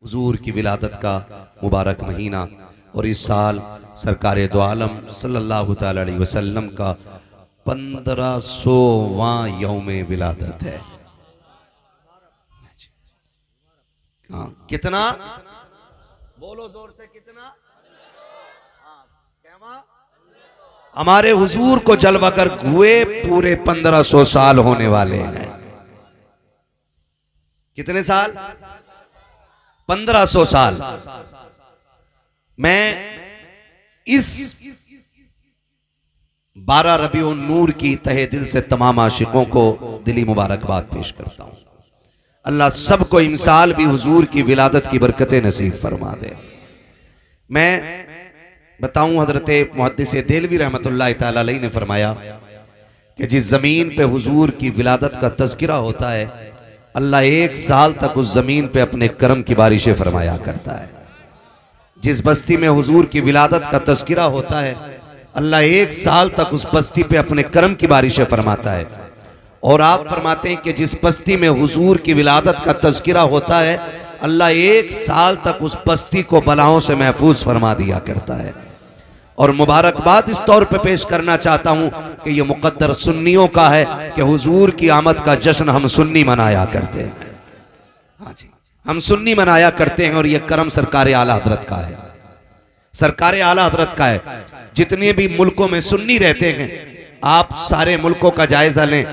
हुजूर की विलादत का मुबारक महीना और इस साल सरकार दो आलम सल्लल्लाहु ताला अलैहि वसल्लम का 1500वां यौम विलादत है। हाँ, कितना बोलो जोर से, कितना? हाँ, कहवा हमारे हुजूर को जलवागर हुए पूरे 1500 साल होने वाले हैं। कितने साल? 1500 साल। मैं इस 12 रबीउन नूर की तहे दिल से तमाम आशिकों को दिली मुबारकबाद पेश करता हूं। अल्लाह सबको इमसाल भी हुजूर की विलादत की बरकतें नसीब फरमा दे। मैं बताऊं, हजरत मुहद्दिस देलवी रहमतुल्लाह तआला अलैह ने फरमाया कि जिस जमीन पे हुजूर की विलादत का तज़किरा होता है, अल्लाह 1 साल तक उस जमीन पे अपने करम की बारिशें फरमाया करता है। जिस बस्ती में हुजूर की विलादत का तज़किरा होता है, अल्लाह 1 साल तक उस बस्ती पे अपने करम की बारिशें फरमाता है। और आप फरमाते हैं कि जिस बस्ती में हुजूर की विलादत का तज़किरा होता है, अल्लाह 1 साल तक उस बस्ती को बलाओं से महफूज फरमा दिया करता है। और मुबारकबाद इस तौर पे पेश करना चाहता हूं कि यह मुकद्दर सुन्नियों का है कि हुजूर की आमद का जश्न हम सुन्नी मनाया करते हैं। हाँ जी, हम सुन्नी मनाया करते हैं और यह करम सरकार आला हजरत का है, सरकार आला हजरत का है। जितने भी मुल्कों में सुन्नी रहते हैं, आप सारे मुल्कों का जायजा लें,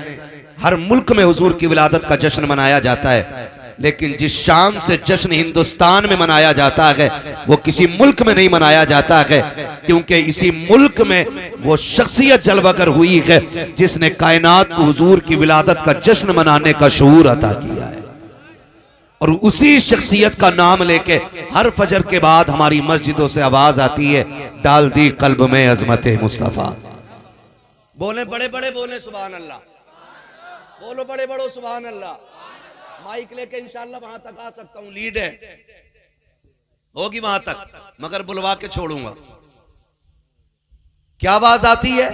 हर मुल्क में हुजूर की विलादत का जश्न मनाया जाता है, लेकिन जिस शान से जश्न हिंदुस्तान में मनाया जाता है वो किसी मुल्क में नहीं मनाया जाता है, क्योंकि इसी मुल्क में वो शख्सियत जलवागर हुई है जिसने कायनात को हुजूर की विलादत का जश्न मनाने का शऊर अता किया है। और उसी शख्सियत का नाम लेके हर फजर के बाद हमारी मस्जिदों से आवाज आती है, डाल दी कल्ब में अजमत मुस्तफा। बोले बड़े बड़े, बोले सुभान अल्लाह, बोलो बड़े बड़ो सुभान अल्लाह। माइक लेके इंशाल्लाह वहां तक आ सकता हूं, लीड है होगी वहां तक, मगर बुलवा के छोड़ूंगा। क्या आवाज आती है?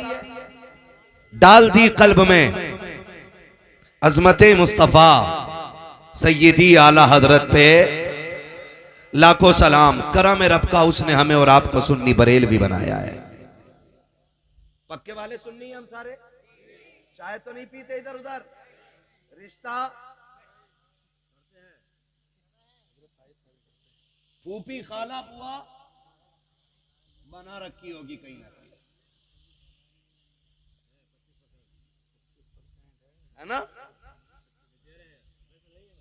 डाल दी कल्ब में अजमत मुस्तफा, सैयदी आला हजरत पे लाखों सलाम। करम रब का उसने हमें और आपको सुन्नी बरेलवी बनाया है। पक्के वाले सुन्नी हम सारे, चाय तो नहीं पीते इधर उधर, रिश्ता फूफी खाला बुआ बना रखी होगी कहीं ना कहीं, है ना?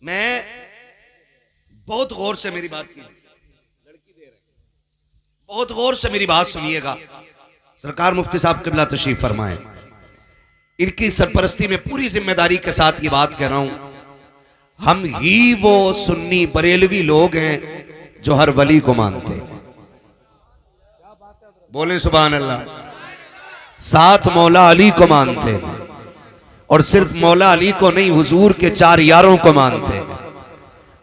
मैं बहुत गौर से मेरी बात की, लड़की दे रहे, बहुत गौर से मेरी बात सुनिएगा। सरकार मुफ्ती साहब क़िबला तशरीफ फरमाए, इनकी सरपरस्ती में पूरी जिम्मेदारी के साथ ये बात कह रहा हूं। हम ही वो सुन्नी बरेलवी लोग हैं जो हर वली को मानते हैं। बोले सुभान अल्लाह। साथ मौला अली को मानते हैं, और सिर्फ मौला अली को नहीं, हुजूर के 4 यारों को मानते हैं,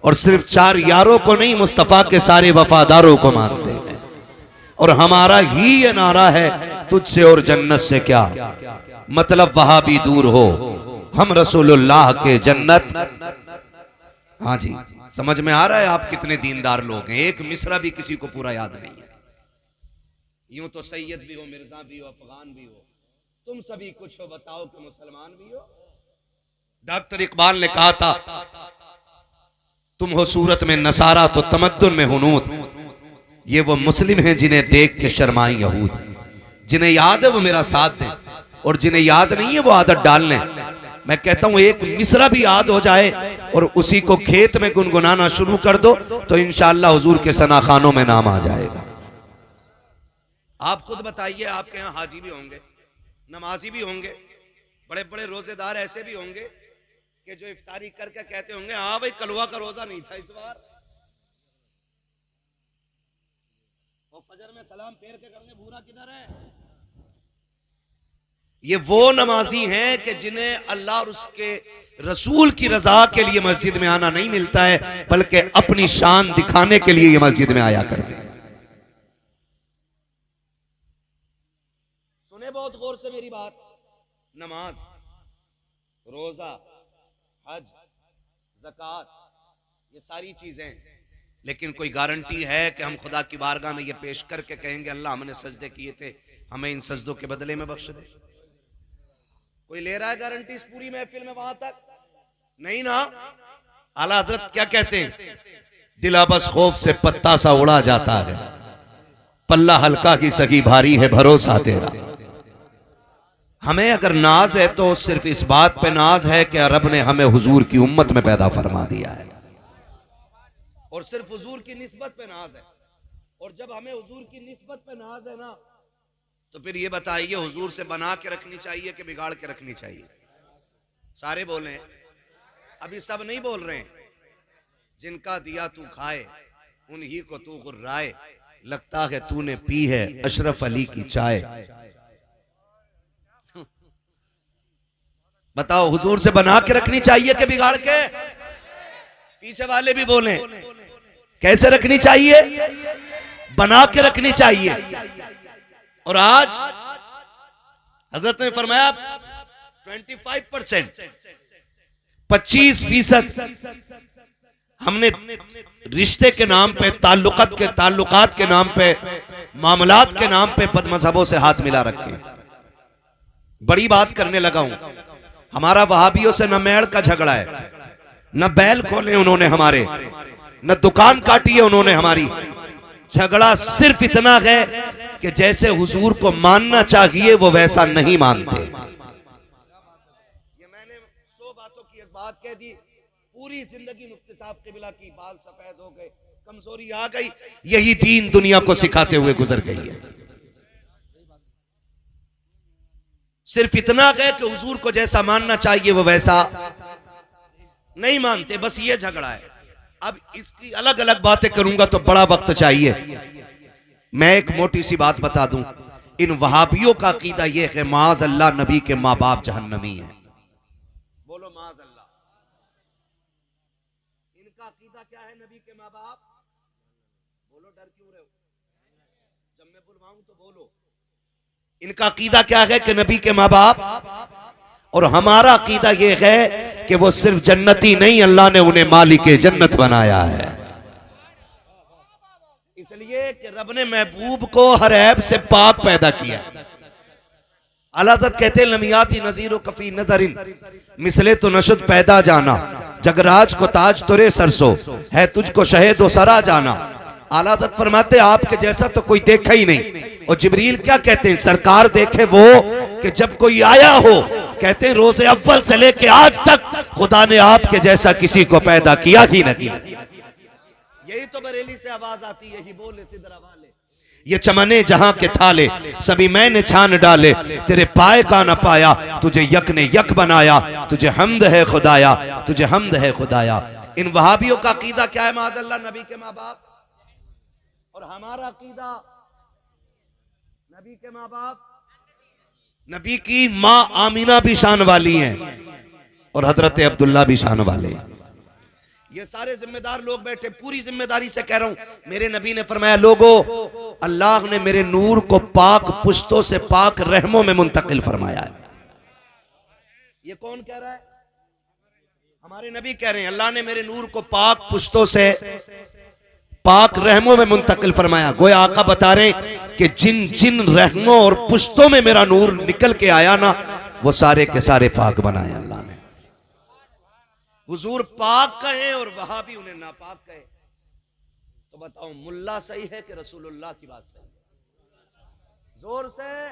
और सिर्फ 4 यारों को नहीं, मुस्तफा के सारे वफादारों को मानते हैं। और हमारा ही ये नारा है, तुझसे और जन्नत से क्या मतलब, वहां भी दूर हो, हम रसूलुल्लाह के जन्नत। हाँ जी, समझ में आ रहा है आप कितने दीनदार लोग हैं? एक मिसरा भी किसी को पूरा याद नहीं है। यूं तो सैयद भी हो, मिर्जा भी हो, अफगान भी हो, तुम सभी कुछ हो, बताओ कि मुसलमान भी हो। डॉक्टर इकबाल ने कहा था, तुम हो सूरत में नसारा तो तमद्दुन में हुनूद। ये वो मुस्लिम हैं जिन्हें देख के शर्माए यहूद। जिन्हें याद है वो मेरा साथ दें, और जिन्हें याद नहीं है वो आदत डाल लें। मैं कहता हूं एक मिसरा भी याद हो जाए और उसी को खेत में गुनगुनाना शुरू कर दो तो इंशाअल्लाह हुजूर के सनाखानों में नाम आ जाएगा। आप खुद बताइए, आपके यहां हाजी भी होंगे, नमाजी भी होंगे, बड़े बड़े रोजेदार ऐसे भी होंगे कि जो इफ्तारी करके कहते होंगे, हाँ भाई कलवा का रोजा नहीं था इस बार, और फजर में सलाम फेर के करने भूरा किधर है। ये वो नमाजी हैं कि जिन्हें अल्लाह और उसके रसूल की रजा के लिए मस्जिद में आना नहीं मिलता है, बल्कि अपनी शान दिखाने के लिए ये मस्जिद में आया करते हैं। सुने बहुत गौर से मेरी बात। नमाज, रोजा, हज, ज़कात, ये सारी चीजें लेकिन कोई गारंटी है कि हम खुदा की बारगाह में ये पेश करके कहेंगे अल्लाह हमने सजदे किए थे, हमें इन सजदों के बदले में बख्श दे? कोई ले रहा है गारंटी इस पूरी महफिल में? वहां तक नहीं ना। आला हजरत क्या कहते हैं? दिल बस खौफ से पत्ता सा उड़ा जाता है, पल्ला हल्का की सगी भारी है भरोसा तेरा। हमें अगर नाज है तो सिर्फ इस बात पे नाज है कि रब ने हमें हुजूर की उम्मत में पैदा फरमा दिया है, और सिर्फ हुजूर की निस्बत पे नाज है। और जब हमें हुजूर की निस्बत पे नाज है ना, तो फिर ये बताइए हुजूर से बना के रखनी चाहिए कि बिगाड़ के रखनी चाहिए? सारे बोले, अभी सब नहीं बोल रहे हैं। जिनका दिया तू खाए, उन्हीं को तू गुर्राए, लगता है तूने पी है अशरफ अली की चाय। बताओ हुजूर से बना के रखनी चाहिए कि बिगाड़ के? पीछे वाले भी बोले, कैसे रखनी चाहिए? बना के रखनी चाहिए। और आज हजरत ने फरमाया 25%, 25% हमने रिश्ते के नाम पे, ताल्लुकात के नाम पे, मामलात के नाम पे बदमज़हबों से हाथ मिला रखे। बड़ी बात करने लगा हूं। हमारा वहाबियों से न मेड़ का झगड़ा है, न बैल खोले उन्होंने हमारे, न दुकान काटी है उन्होंने हमारी। झगड़ा सिर्फ इतना है कि जैसे हुजूर को मानना चाहिए वो वैसा नहीं मानते। ये मैंने 100 बातों की एक बात कह दी, पूरी जिंदगी मुफ्ती साहब क़िबला की बाल सफेद हो गए, कमजोरी आ गई, यही दीन दुनिया को सिखाते हुए गुजर गई है। सिर्फ इतना है कि हुजूर को जैसा मानना चाहिए वो वैसा नहीं मानते, बस ये झगड़ा है। अब इसकी अलग अलग बातें करूंगा तो बड़ा वक्त चाहिए। मैं एक मोटी सी बात बता दूं, इन वहाबियों का अकीदा यह है माज अल्लाह नबी के माँ बाप जहन्नमी है। बोलो माज अल्लाह। इनका अकीदा क्या है नबी के माँ बाप? बोलो, डर क्यों रहे हो? जब मैं बुलवाऊं तो बोलो। इनका अकीदा क्या है कि नबी के माँ बाप, और हमारा अकीदा यह है कि वो सिर्फ जन्नती नहीं, अल्लाह ने उन्हें मालिक जन्नत बनाया है। इसलिए कि रब ने महबूब को हर ऐब से पाक पैदा किया। आला हज़रत कहते हैं लमियाती नज़ीर कफी नज़रिन मिसले तो नशुद पैदा जाना, जगराज को ताज तुरे सरसो है तुझको शहेद व सरा जाना। आला हज़रत फरमाते आपके जैसा तो कोई देखा ही नहीं। और जिब्रील क्या कहते हैं? सरकार देखे वो कि जब कोई आया हो, कहते हैं रोज़े अव्वल से लेके आज तक खुदा ने आपके जैसा किसी को पैदा किया ही नहीं। यही तो बरेली से आवाज आती है, यही बोले सिदरा वाले, ये चमने जहां के थाले सभी मैंने छान डाले, तेरे पाए का न पाया तुझे यक ने यक बनाया, तुझे हम्द है खुदाया, तुझे हम्द है खुदाया। इन वहाबियों का अकीदा क्या है? माज़अल्लाह नबी के माँ बाप। और हमारा अकीदा नबी के माँ बाप, नबी की माँ आमीना भी शान वाली हैं और हजरत अब्दुल्ला भी शान वाले हैं। ये सारे जिम्मेदार लोग बैठे, पूरी जिम्मेदारी से कह रहा हूं। मेरे नबी ने फरमाया लोगो, अल्लाह ने मेरे नूर को पाक पुश्तों से पाक रहमों में मुंतकिल फरमाया है। ये कौन कह रहा है? हमारे नबी कह रहे हैं अल्लाह ने मेरे नूर को पाक पुश्तों से पाक रहमों में मुंतकिल फरमाया। गोया आका बता रहे कि जिन जिन रहमों और पुश्तों में मेरा नूर निकल के आया ना, वो सारे के सारे पाक बनाए अल्लाह ने। हुजूर पाक कहे और वहां भी उन्हें नापाक कहे, तो बताओ मुल्ला सही है कि रसूलुल्लाह की बात सही है? जोर से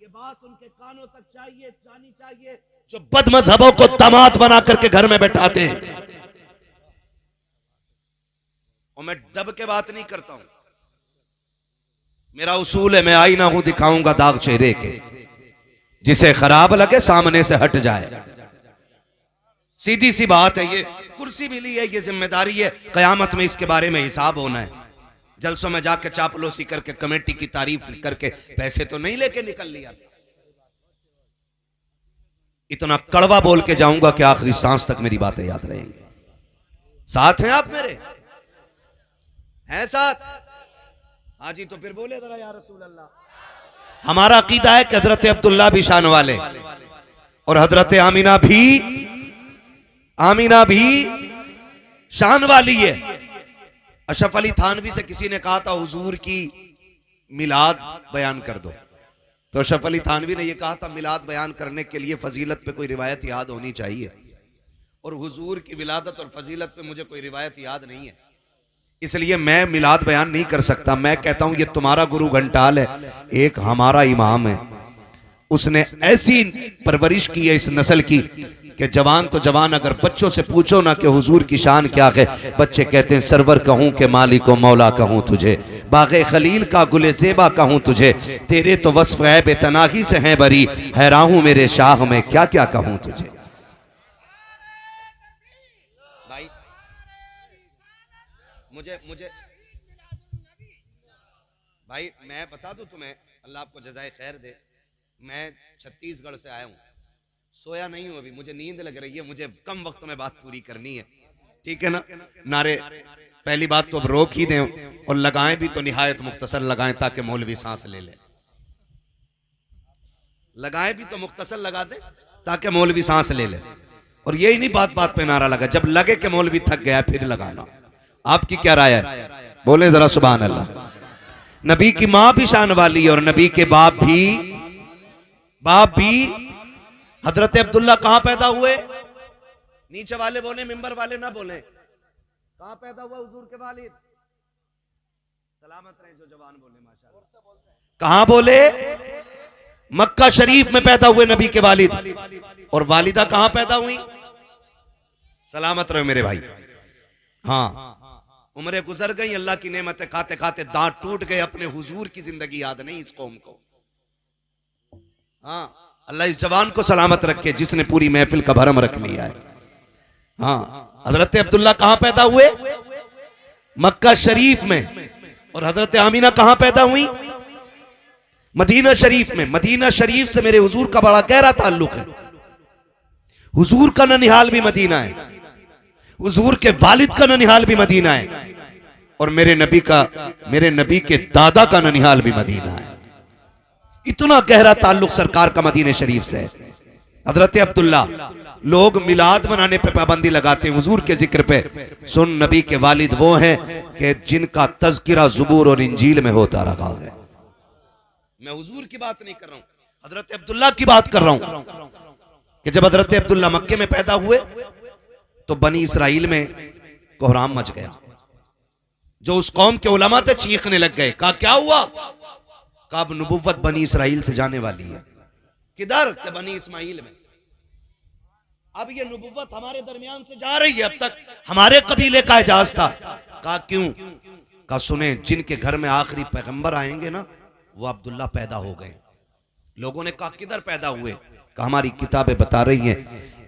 ये बात उनके कानों तक चाहिए, जानी चाहिए, जो बदमज़हबों को दामाद बना करके घर में बैठाते हैं। और मैं दब के बात नहीं करता हूं, मेरा उसूल है, मैं आईना हूं, दिखाऊंगा दाग चेहरे के, जिसे खराब लगे सामने से हट जाए। सीधी सी बात है। ये कुर्सी मिली है, ये जिम्मेदारी है, कयामत में इसके बारे में हिसाब होना है। जलसों में जाके चापलूसी करके कमेटी की तारीफ करके पैसे तो नहीं लेके निकल लिया। इतना कड़वा बोल के जाऊंगा कि आखिरी सांस तक मेरी बातें याद रहेंगी। साथ हैं आप मेरे? हैं साथ? हाँ जी, तो फिर बोले जरा या रसूल अल्लाह। हमारा अकीदा है कि हजरत अब्दुल्ला भी शान वाले और हजरत आमीना भी शान वाली है। अशरफ अली थानवी से किसी ने कहा था हुजूर की मिलाद बयान कर दो, तो अशरफ अली थानवी ने यह कहा था मिलाद बयान करने के लिए फजीलत पे कोई रिवायत याद होनी चाहिए, और हुजूर की विलादत और फजीलत पे मुझे कोई रिवायत याद नहीं है, इसलिए मैं मिलाद बयान नहीं कर सकता। मैं कहता हूं ये तुम्हारा गुरु घंटाल है, एक हमारा इमाम है, उसने ऐसी परवरिश की है इस नस्ल की कि जवान तो जवान, अगर बच्चों से पूछो ना कि हुजूर की शान क्या है, बच्चे कहते हैं सरवर कहूं के मालिक व मौला कहूं तुझे, बागे खलील का गुले ज़ेबा कहूं तुझे, तेरे तो वस्फ है बेतनाही से हैं बरी, हैरान हूं मेरे शाह में क्या क्या कहूं तुझे। भाई मुझे भाई मैं बता दूं तुम्हें, अल्लाह आपको जज़ाए खैर दे, मैं छत्तीसगढ़ से आया हूं, सोया नहीं हूं अभी, मुझे नींद लग रही है, मुझे कम वक्त में बात पूरी करनी है, ठीक है ना। नारे पहली बात तो अब रोक ही दें, और लगाएं भी तो निहायत मुख्तसर लगाएं ताकि मौलवी सांस ले ले, लगाएं भी तो मुख्तसर लगा दें ताकि मौलवी सांस ले ले, और यही नहीं बात बात पे नारा लगा, जब लगे कि मौलवी थक गया फिर लगाना। आपकी क्या राय है, बोले जरा सुभान अल्लाह। नबी की मां भी शान वाली और नबी के बाप भी हजरत अब्दुल्ला कहां पैदा हुए, नीचे वाले बोले, मिंबर वाले ना बोले, कहां पैदा हुआ हुजूर के वालिद, सलामत रहे जो जवान बोले माशाअल्लाह, कहां बोले, मक्का शरीफ में पैदा हुए नबी के वालिद, और वालिदा कहां पैदा हुई, सलामत रहे मेरे भाई। हाँ उम्रें गुजर गई, अल्लाह की नेमतें खाते खाते दांत टूट गए, अपने हुजूर की जिंदगी याद नहीं इस कौम को। हाँ अल्लाह इस जवान को सलामत रखे जिसने पूरी महफिल का भरम रख लिया है। हाँ हजरत अब्दुल्ला कहां पैदा हुए, मक्का शरीफ में, और हजरत आमीना कहां पैदा हुई, मदीना शरीफ में। मदीना शरीफ से मेरे हुजूर का बड़ा गहरा ताल्लुक है, हुजूर का ननिहाल भी मदीना है, हुजूर के वालिद का ननिहाल भी मदीना है, और मेरे नबी के दादा का ननिहाल भी मदीना है। इतना गहरा ताल्लुक सरकार का मदीने शरीफ से है। हजरत अब्दुल्ला, लोग मिलाद मनाने पे पाबंदी लगाते हैं हुजूर के जिक्र पे, सुन नबी के वालिद वो हैं कि जिनका तज़किरा ज़ुबूर और इंजील में होता रहा है। मैं हुजूर की बात नहीं कर रहा हूं, हजरत अब्दुल्ला की बात कर रहा हूं कि जब हजरत अब्दुल्ला मक्के में पैदा हुए तो बनी इसराइल में कोहराम मच गया, जो उस कौम के उलमा थे चीखने लग गए, कहा क्या हुआ, कहा अब नबुव्वत बनी इसराइल से जाने वाली है। किधर, के बनी इस्माइल में, अब ये नबुव्वत हमारे दरमियान से जा रही है, अब तक हमारे कबीले का एजाज था। कहा क्यों, कहा सुने जिनके घर में आखिरी पैगंबर आएंगे ना वो अब्दुल्ला पैदा हो गए। लोगों ने कहा किधर पैदा हुए, कहा हमारी किताबें बता रही हैं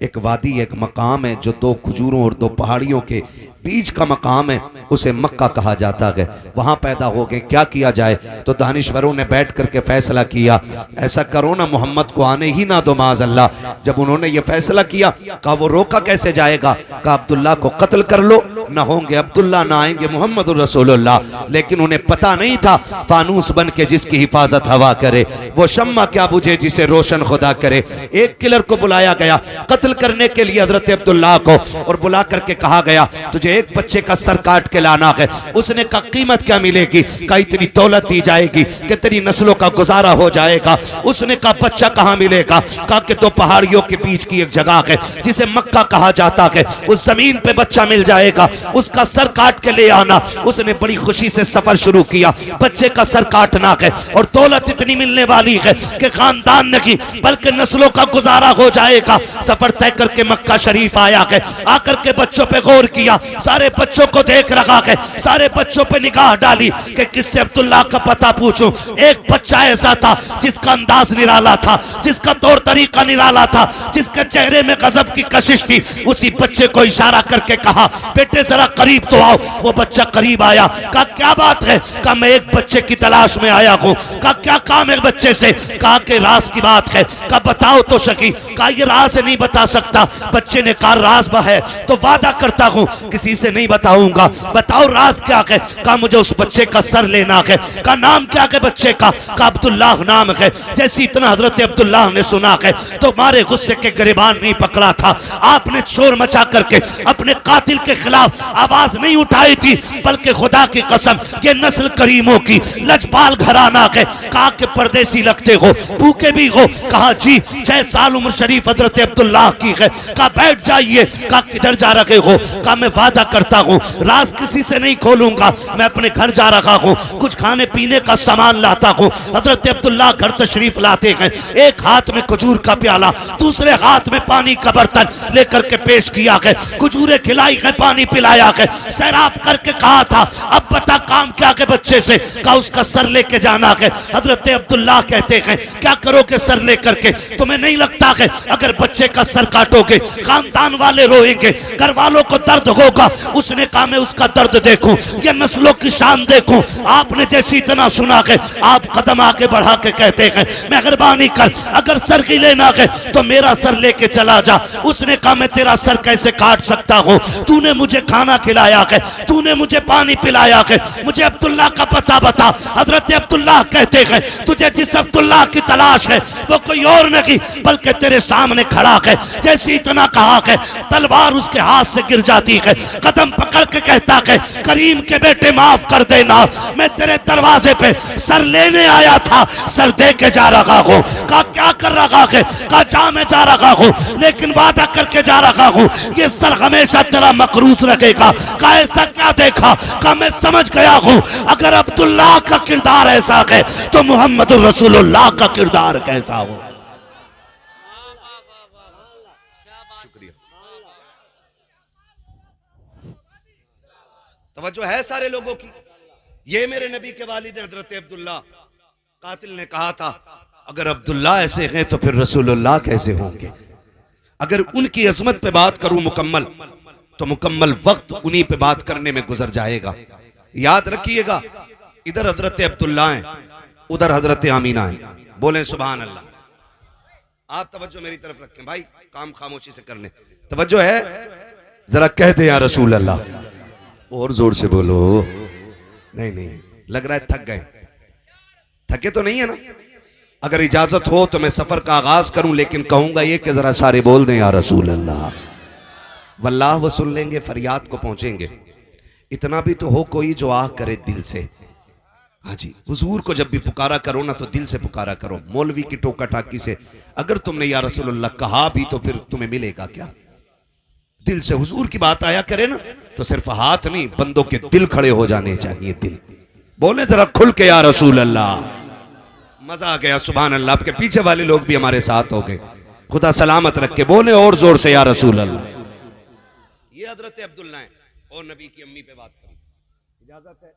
एक वादी, एक मकाम है जो दो खजूरों और दो पहाड़ियों के बीच का मकाम है, उसे मक्का कहा जाता है, वहां पैदा हो गए। क्या किया जाए, तो दानिश्वरों ने बैठ करके फैसला किया, ऐसा करो ना मोहम्मद को आने ही ना दो माज़ अल्लाह। जब उन्होंने ये फैसला किया, कहा वो रोका कैसे जाएगा, कहा अब्दुल्ला को कत्ल कर लो, ना होंगे अब्दुल्ला ना आएंगे मोहम्मद रसूलुल्लाह। लेकिन उन्हें पता नहीं था फानूस बन के जिसकी हिफाजत हवा करे वो शम्मा क्या बुझे जिसे रोशन खुदा करे। एक किलर को बुलाया गया कत्ल करने के लिए हजरत अब्दुल्ला को, और बुला करके कहा गया तुझे एक बच्चे का सर काट के लाना है। उसने कहा कीमत क्या मिलेगी, कहा इतनी दौलत दी जाएगी कि तेरी नस्लों का गुजारा हो जाएगा। उसने कहा बच्चा कहां मिलेगा, कहा कि दो पहाड़ियों के बीच की एक जगह है जिसे मक्का कहा जाता है, उस जमीन पे बच्चा मिल जाएगा, उसका सर काट के ले आना। उसने बड़ी खुशी से सफर शुरू किया, बच्चे का सर काटना है और दौलत इतनी मिलने वाली है कि खानदान नहीं बल्कि नस्लों का गुजारा हो जाएगा। सफर तय करके मक्का शरीफ आया है, आकर के बच्चों पे गौर किया, सारे बच्चों को देख रखा है, सारे बच्चों पे निगाह डाली कि किससे अब्दुल्ला का पता पूछूं। एक बच्चा ऐसा था जिसका अंदाज निराला था, जिसका तौर तरीका निराला था, जिसके चेहरे में गजब की कशिश थी। उसी बच्चे को इशारा करके कहा बेटे जरा करीब तो आओ। वो बच्चा करीब आया, कहा क्या बात है, कहा मैं एक बच्चे की तलाश में आया हूं। कहा क्या काम है बच्चे से, कहा कि राज की बात है। कहा बता बताओ तो सकी। कहा ये राज नहीं बता सकता। बच्चे ने कहा राज है तो वादा करता हूँ किसी से नहीं बताऊंगा। बताओ राज क्या है? कहा मुझे उस बच्चे का सर लेना है। कहा नाम क्या है बच्चे का? कहा अब्दुल्लाह नाम है। जैसे इतना हजरत अब्दुल्लाह ने सुना है तो मारे गुस्से के गिरबान नहीं पकड़ा था। आपने शोर मचा करके अपने कातिल के खिलाफ आवाज नहीं उठाई थी, बल्कि खुदा की कसम ये नस्ल करीमों की लजपाल घराना है। कहा कि परदेसी लगते हो, भूखे भी हो? कहा जी 6 साल उम्र शरीफ हजरत अब्दुल्लाह की है। कहा बैठ जाइए। कहा किधर जा रहे हो? कहा मैं वादा करता हूँ राज किसी से नहीं खोलूंगा, मैं अपने घर जा रहा हूँ, कुछ खाने पीने का सामान लाता हूँ। हजरत अब्दुल्लाह घर तशरीफ लाते हैं, एक हाथ में खजूर का प्याला, दूसरे हाथ में पानी का बर्तन लेकर के पेश किया है। खजूरें खिलाई है, पानी पिलाया है, सैराब करके कहा था अब बता काम क्या है बच्चे से? कहा उसका सर लेके जाना है। हजरत अब्दुल्लाह कहते हैं क्या करोगे सर लेकर के? तुम्हें नहीं लगता है अगर बच्चे का सर काटोगे खानदान वाले रोएंगे, घर वालों को दर्द होगा? उसने कहा मैं उसका दर्द देखूं, ये नस्लों की शान देखूं। आपने जैसे इतना सुना है आप कदम आगे बढ़ा के कहते हैं मेहरबानी कर अगर सर की लेना है तो मेरा सर लेके चला जा। उसने कहा मैं तेरा सर कैसे काट सकता हूं? तूने मुझे खाना खिलाया है, तूने मुझे पानी पिलाया है, मुझे अब्दुल्लाह का पता बता। हजरत अब्दुल्लाह कहते हैं तुझे जिस अब्दुल्लाह की तलाश है वो कोई और नहीं बल्कि तेरे सामने खड़ा है। जैसे इतना कहा है तलवार उसके हाथ से गिर जाती है, कदम पकड़ के कहता है करीम के बेटे माफ कर देना, मैं तेरे दरवाजे पे सर लेने आया था, सर दे के जा रहा हूँ। कहा क्या कर रहा है? कहा जा मैं जा रहा हूँ लेकिन वादा करके जा रहा हूँ ये सर हमेशा तेरा मकरूज रखेगा। कहा ऐसा क्या देखा? कहा मैं समझ गया हूँ अगर अब्दुल्लाह का किरदार ऐसा है तो मोहम्मद रसूलुल्लाह का किरदार कैसा हो। शुक्रिया। तवज्जो है सारे लोगों की। ये मेरे नबी के वालिद हजरत अब्दुल्लाह। कातिल ने कहा था अगर अब्दुल्लाह ऐसे हैं तो फिर रसूलुल्लाह कैसे होंगे? अगर उनकी अजमत पे बात करूं मुकम्मल तो मुकम्मल वक्त उन्हीं पे बात करने में गुजर जाएगा। याद रखिएगा इधर हजरत अब्दुल्लाह हैं, उधर हजरत आमीना है। बोलें सुभान अल्लाह। आप तवज्जो मेरी तरफ रखें भाई, काम खामोशी से करने। तवज्जो है, जरा कह दे या रसूल अल्लाह। और जोर से बोलो। नहीं नहीं लग रहा है थक गए। थके तो नहीं है ना? अगर इजाजत हो तो मैं सफर का आगाज करूं, लेकिन कहूंगा ये कि जरा सारे बोल दें या रसूल अल्लाह। वल्लाह वो सुन लेंगे, फरियाद को पहुंचेंगे। इतना भी तो हो कोई जो आह करे दिल से। हाँ जी, हुजूर को जब भी पुकारा करो ना तो दिल से पुकारा करो, मौलवी की टोका टाकी से। अगर तुमने या रसूलुल्लाह कहा भी तो फिर तुम्हें मिलेगा क्या? दिल से हुजूर की बात आया करे ना तो सिर्फ हाथ नहीं बंदों के दिल खड़े हो जाने चाहिए। दिल बोले जरा खुल के या रसूल अल्लाह। मजा आ गया सुभान अल्लाह। आपके पीछे वाले लोग भी हमारे साथ हो गए, खुदा सलामत रख के बोले और जोर से या रसूल अल्लाह। ये हजरत अब्दुल्लाह है और नबी की अम्मी पे बात करें, इजाजत है?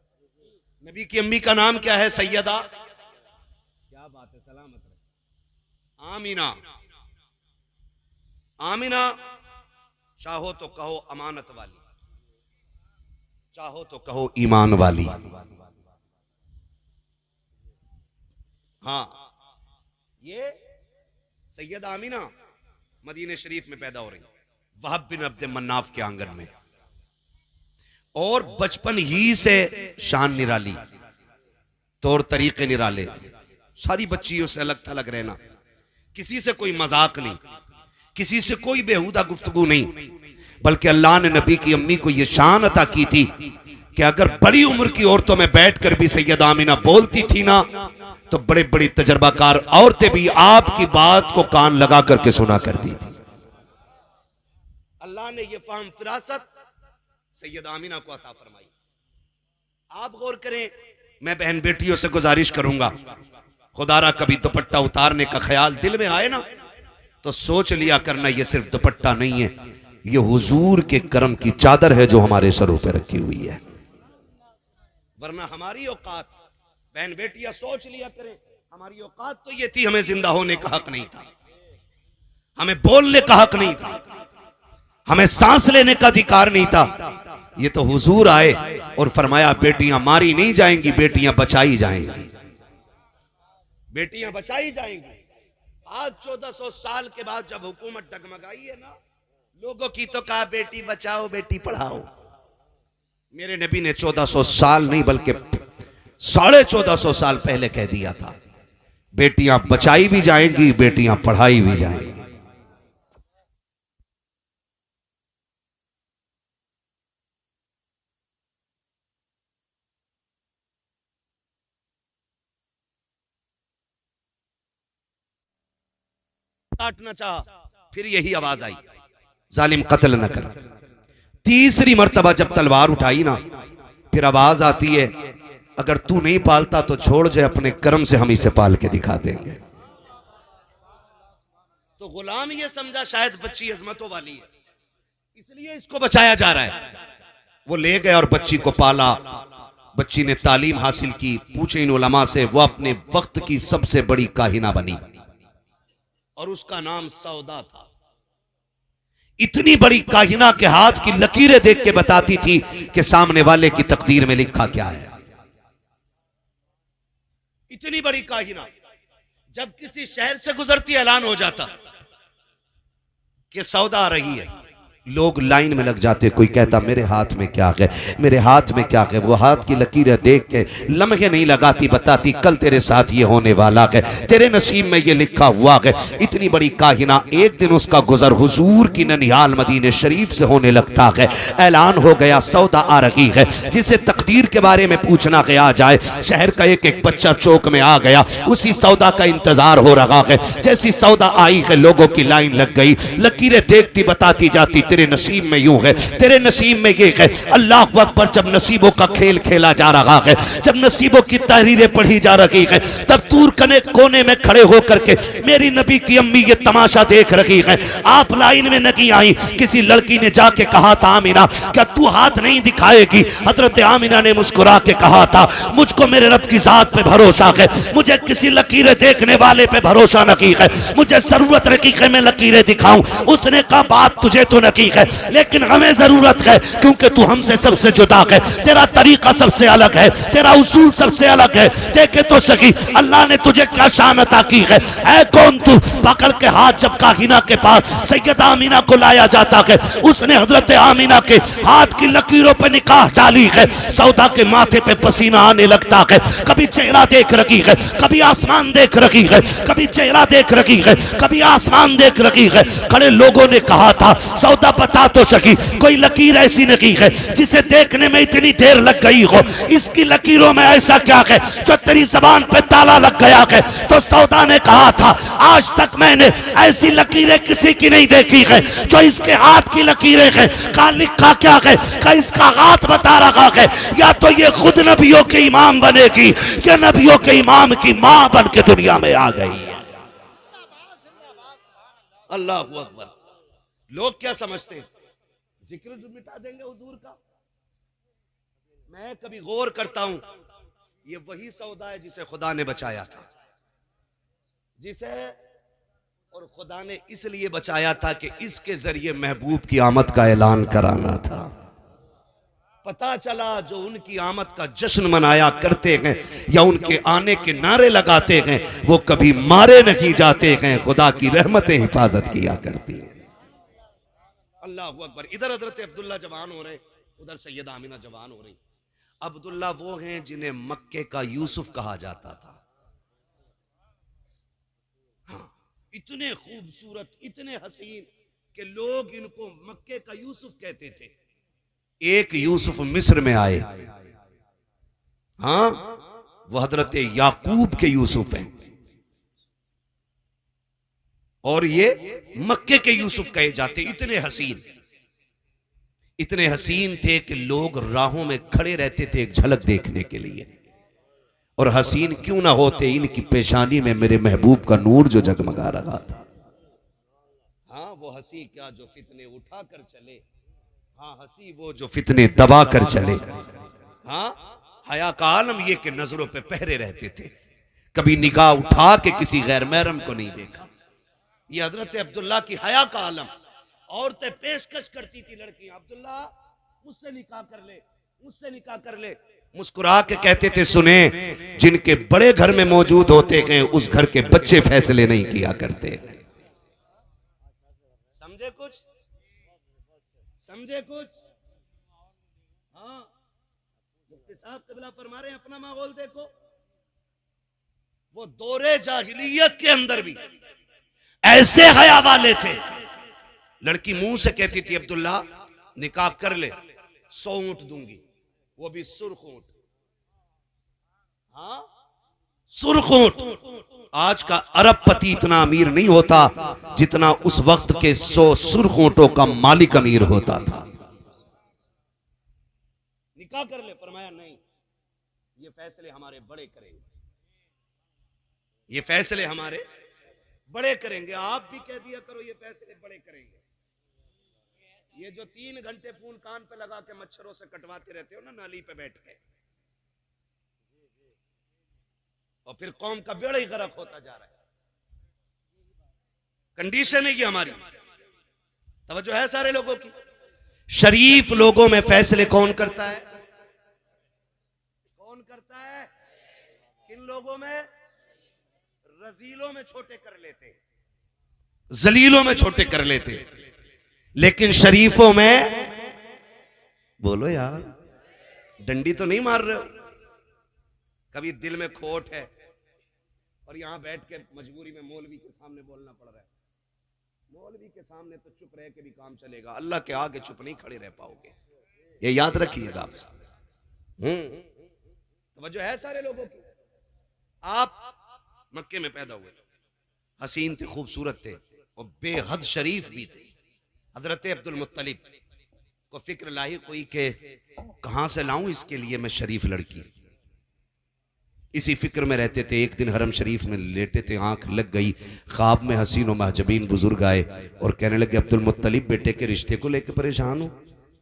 नबी की अम्मी का नाम क्या है? सैयदा, क्या बात है, सलामत रहे, आमीना। आमीना चाहो तो कहो अमानत वाली, चाहो तो कहो ईमान वाली। हाँ, ये सैयद आमीना मदीने शरीफ में पैदा हो रही, वहब बिन अब्द मन्नाफ के आंगन में, और बचपन ही से शान निराली, तौर तरीके निराले, सारी बच्चियों से अलग थलग रहना, किसी से कोई मजाक नहीं, किसी से कोई बेहुदा गुफ्तगू नहीं, बल्कि अल्लाह ने नबी की अम्मी को यह शान अता की थी कि अगर बड़ी उम्र की औरतों में बैठकर भी सैयद आमीना बोलती थी ना तो बड़े बड़ी तजर्बाकार औरतें भी आपकी बात को कान लगा करके सुना करती थी। अल्लाह ने यह फाहम फिरासत सैयद आमीना को अता फरमाई। आप गौर करें, मैं बहन बेटियों से गुजारिश करूंगा, खुदारा कभी दुपट्टा उतारने का ख्याल दिल में आए ना तो सोच लिया करना ये सिर्फ दुपट्टा नहीं है, ये हुजूर के करम की चादर है जो हमारे सरों पे रखी हुई है। वरना हमारी औकात, बहन बेटियां सोच लिया करें, हमारी औकात तो ये थी, हमें जिंदा होने का हक नहीं था, हमें बोलने का हक नहीं था, हमें सांस लेने का अधिकार नहीं था। ये तो हुजूर आए और फरमाया बेटियां मारी नहीं जाएंगी, बेटियां बचाई जाएंगी, बेटियां बचाई जाएंगी। आज 1400 साल के बाद जब हुकूमत डगमगाई है ना, लोगों की तो कहा बेटी बचाओ बेटी पढ़ाओ। मेरे नबी ने 1400 साल नहीं बल्कि 1450 साल पहले कह दिया था, बेटियां बचाई भी जाएंगी, बेटियां पढ़ाई भी जाएंगी। काटना चाहा, फिर यही आवाज आई, जालिम कत्ल न कर। तीसरी मर्तबा जब तलवार उठाई ना, फिर आवाज आती है, अगर तू नहीं पालता तो छोड़ जाए, अपने कर्म से हम इसे पाल के दिखा देंगे। तो गुलाम ये समझा शायद बच्ची अजमतों वाली है, इसलिए इसको बचाया जा रहा है। वो ले गए और बच्ची को पाला। बच्ची ने तालीम हासिल की, पूछे इन उलमा से, वो अपने वक्त की सबसे बड़ी काहिना बनी और उसका नाम सौदा था। इतनी बड़ी काहिना के हाथ की लकीरें देख के बताती थी कि सामने वाले की तकदीर में लिखा क्या है। इतनी बड़ी काहिना, जब किसी शहर से गुजरती ऐलान हो जाता कि सौदा आ रही है, लोग लाइन में लग जाते। कोई कहता मेरे हाथ में क्या है, मेरे हाथ में क्या है। वो हाथ की लकीरें देख के लम्हे नहीं लगाती, बताती कल तेरे साथ ये होने वाला है, तेरे नसीब में ये लिखा हुआ है। इतनी बड़ी काहिना। एक दिन उसका गुजर हुजूर की ननिहाल मदीने शरीफ से होने लगता है। ऐलान हो गया सौदा आ रही है। जिसे तकदीर के बारे में पूछना गया जाए, शहर का एक एक बच्चा चौक में आ गया, उसी सौदा का इंतजार हो रहा है। जैसी सौदा आई है, लोगों की लाइन लग गई। लकीरें देखती बताती जाती, तेरे नसीब में यूं है, तेरे नसीब में ये है। अल्लाह अकबर। जब नसीबों का खेल खेला जा रहा है, जब नसीबों की तहरीरें पढ़ी जा रही है, तब दूर कने कोने में खड़े होकर के मेरी नबी की अम्मी ये तमाशा देख रही है। आप लाइन में नहीं आई, किसी लड़की ने जाके कहा था, आमिना क्या तू हाथ नहीं दिखाएगी? हजरत आमिना ने मुस्कुरा के कहा था, मुझको मेरे रब की जात पे भरोसा है, मुझे किसी लकीरें देखने वाले पे भरोसा नहीं है, मुझे जरूरत रखी है मैं लकीरें दिखाऊं। उसने कहा बात तुझे तो नहीं है, लेकिन हमें जरूरत है, क्योंकि तू हमसे सबसे जुदा है, तेरा तरीका सबसे अलग है, तेरा उसूल सबसे अलग है। देखे तो सही अल्लाह ने तुझे क्या शान अता की है। ऐ कौन तू? पकड़ के हाथ जब काहिना के पास सैयदा आमीना को लाया जाता है, उसने हजरत आमीना के हाथ की लकीरों पर निकाह डाली है। सौदा के माथे पे पसीना आने लगता है। कभी चेहरा देख रही है, कभी आसमान देख रही है, कभी चेहरा देख रही है, कभी आसमान देख रही है। खड़े लोगों ने कहा था, सौदा बता तो सकी, कोई लकीर ऐसी नहीं है जिसे देखने में इतनी देर लग गई हो। इसकी लकीरों में ऐसा क्या है जो तेरी जबान पे ताला लग गया है? तो सौदा ने कहा था, आज तक मैंने ऐसी लकीरें किसी की नहीं देखी है जो इसके हाथ की लकीरें हैं। कहा लिखा क्या है? का इसका हाथ बता रहा है, या तो ये खुद नबियों के इमाम बनेगी या नबियों के इमाम की मां बन के दुनिया में आ गई है। अल्लाह अकबर। लोग क्या समझते हैं, जिक्र मिटा देंगे हुजूर का? मैं कभी गौर करता हूं, ये वही सौदा है जिसे खुदा ने बचाया था, जिसे और खुदा ने इसलिए बचाया था कि इसके जरिए महबूब की आमद का ऐलान कराना था। पता चला जो उनकी आमद का जश्न मनाया करते हैं या उनके आने के नारे लगाते हैं, वो कभी मारे नहीं जाते हैं, खुदा की रहमतें हिफाजत किया करती है। अल्लाह अकबर। इधर हजरत अब्दुल्ला जवान हो रहे, उधर सैयदा आमिना जवान हो रही। अब्दुल्ला वो हैं जिन्हें मक्के का यूसुफ कहा जाता था। हाँ, इतने खूबसूरत, इतने हसीन कि लोग इनको मक्के का यूसुफ कहते थे। एक यूसुफ मिस्र में आए, हाँ, वो हजरत याकूब के यूसुफ हैं, और ये मक्के के यूसुफ कहे जाते। इतने हसीन थे कि लोग राहों में खड़े रहते थे एक झलक देखने के लिए। और हसीन क्यों ना होते, इनकी पेशानी में मेरे महबूब का नूर जो जगमगा रहा था। हाँ, वो हंसी क्या जो फितने उठा कर चले, हाँ हंसी वो जो फितने दबा कर चले। हाँ, हया का आलम ये कि नजरों पे पहरे रहते थे, कभी निगाह उठा के किसी गैर महरम को नहीं देखा। ये हजरत अब्दुल्ला की हया का आलम। औरतें पेशकश करती थी, लड़कियां, अब्दुल्ला मुझसे निकाह कर ले, मुझसे निकाह कर ले। मुस्कुरा के कहते थे, सुने, जिनके बड़े घर में मौजूद होते हैं उस घर के बच्चे फैसले नहीं किया करते। समझे कुछ? समझे कुछ? हाँ, मुफ्ती साहब क़िबला फरमा रहे हैं, अपना माहौल देखो। वो दौरे जाहिलियत के अंदर भी ऐसे हया वाले थे। लड़की मुंह से कहती थी, अब्दुल्ला निकाह कर ले, 100 ऊंट दूंगी, वो भी सुर्ख ऊंट। हाँ, सुर्ख ऊंट। आज का अरबपति इतना अमीर नहीं होता जितना उस वक्त के 100 सुर्ख ऊंटों का मालिक अमीर होता था। निकाह कर ले, फरमाया नहीं, ये फैसले हमारे बड़े करेंगे, ये फैसले हमारे बड़े करेंगे। आप भी कह दिया करो, ये फैसले बड़े करेंगे। ये जो 3 घंटे फोन कान पे लगा के मच्छरों से कटवाते रहते हो ना, नाली पे बैठ के, और फिर कौम का बेड़ा ही गर्क होता जा रहा है। कंडीशन है ये हमारी। तवज्जो है सारे लोगों की? शरीफ लोगों में फैसले कौन करता है? कौन करता है? किन लोगों में? रजीलों में छोटे कर लेते, जलीलों में छोटे कर लेते, लेकिन शरीफों में, बोलो यार, डंडी तो नहीं मार रहे हो? कभी दिल में खोट है और यहां बैठ के मजबूरी में मौलवी के सामने बोलना पड़ रहा है। मौलवी के सामने तो चुप रह के भी काम चलेगा, अल्लाह के आगे चुप नहीं खड़े रह पाओगे, ये याद रखिएगा आप। तवज्जो है सारे लोगों की? आप मक्के में पैदा हुए, हसीन थे, खूबसूरत थे और बेहद शरीफ भी थे। हजरत अब्दुल मुत्तलिब को फिक्र लाई कोई के कहां से लाऊं इसके लिए मैं शरीफ लड़की। इसी फिक्र में रहते थे। एक दिन हरम शरीफ में लेटे थे, आंख लग गई, ख्वाब में हसीन और महजबीन बुजुर्ग आए और कहने लगे, अब्दुल मुत्तलिब बेटे के रिश्ते को लेकर परेशान हो?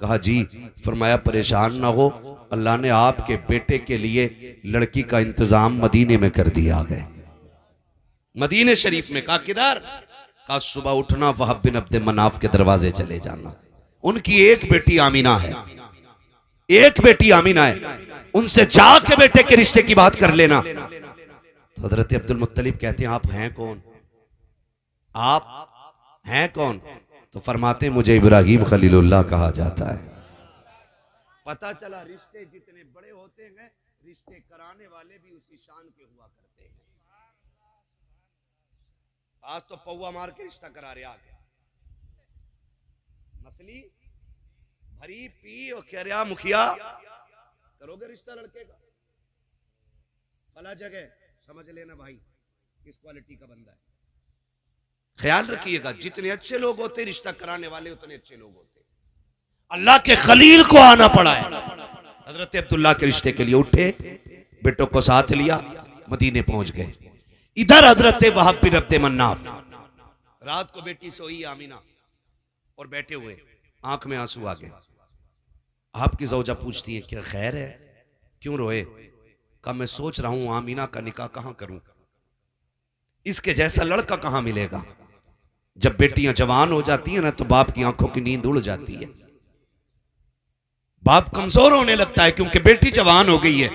कहा जी। फरमाया परेशान ना हो, अल्लाह ने आपके बेटे के लिए लड़की का इंतजाम मदीने में कर दिया है। मदीने शरीफ में। कहा किधर? कहा सुबह उठना, वहाब बिन अब्द मनाफ के दरवाजे चले जाना, उनकी एक बेटी आमीना है, एक बेटी आमीना है, उनसे जाके बेटे के रिश्ते की बात कर लेना। तो हजरत अब्दुल मुत्तलिब कहते हैं, आप हैं कौन? आप हैं कौन? तो फरमाते हैं, मुझे इब्राहिम खलीलुल्लाह कहा जाता है। पता चला रिश्ते जितने बड़े होते हैं, रिश्ते कराने वाले भी उसी शान के हुआ करते हैं। आज तो पौवा मार के रिश्ता करा रहे आगे, मसली भरी पी और कह रहा मुखिया करोगे रिश्ता लड़के का, भला जगह समझ लेना भाई किस क्वालिटी का बंदा है। ख्याल रखिएगा, जितने अच्छे लोग होते रिश्ता कराने वाले उतने अच्छे लोग होते। अल्लाह के खलील को आना पड़ा है। हजरत अब्दुल्ला के रिश्ते के लिए उठे, बेटों को साथ लिया, मदीने पहुंच गए। इधर हजरत वहाब बिन अब्द मन्नाफ, रात को बेटी सोई आमीना और बैठे हुए, आंख में आंसू आ गए। आपकी ज़ौजा पूछती है, क्या खैर है, क्यों रोए? कहा मैं सोच रहा हूं आमीना का निकाह कहां करूं, इसके जैसा लड़का कहां मिलेगा। जब बेटियां जवान हो जाती हैं ना तो बाप की आंखों की नींद उड़ जाती है, बाप कमजोर होने लगता है, क्योंकि बेटी जवान हो गई है।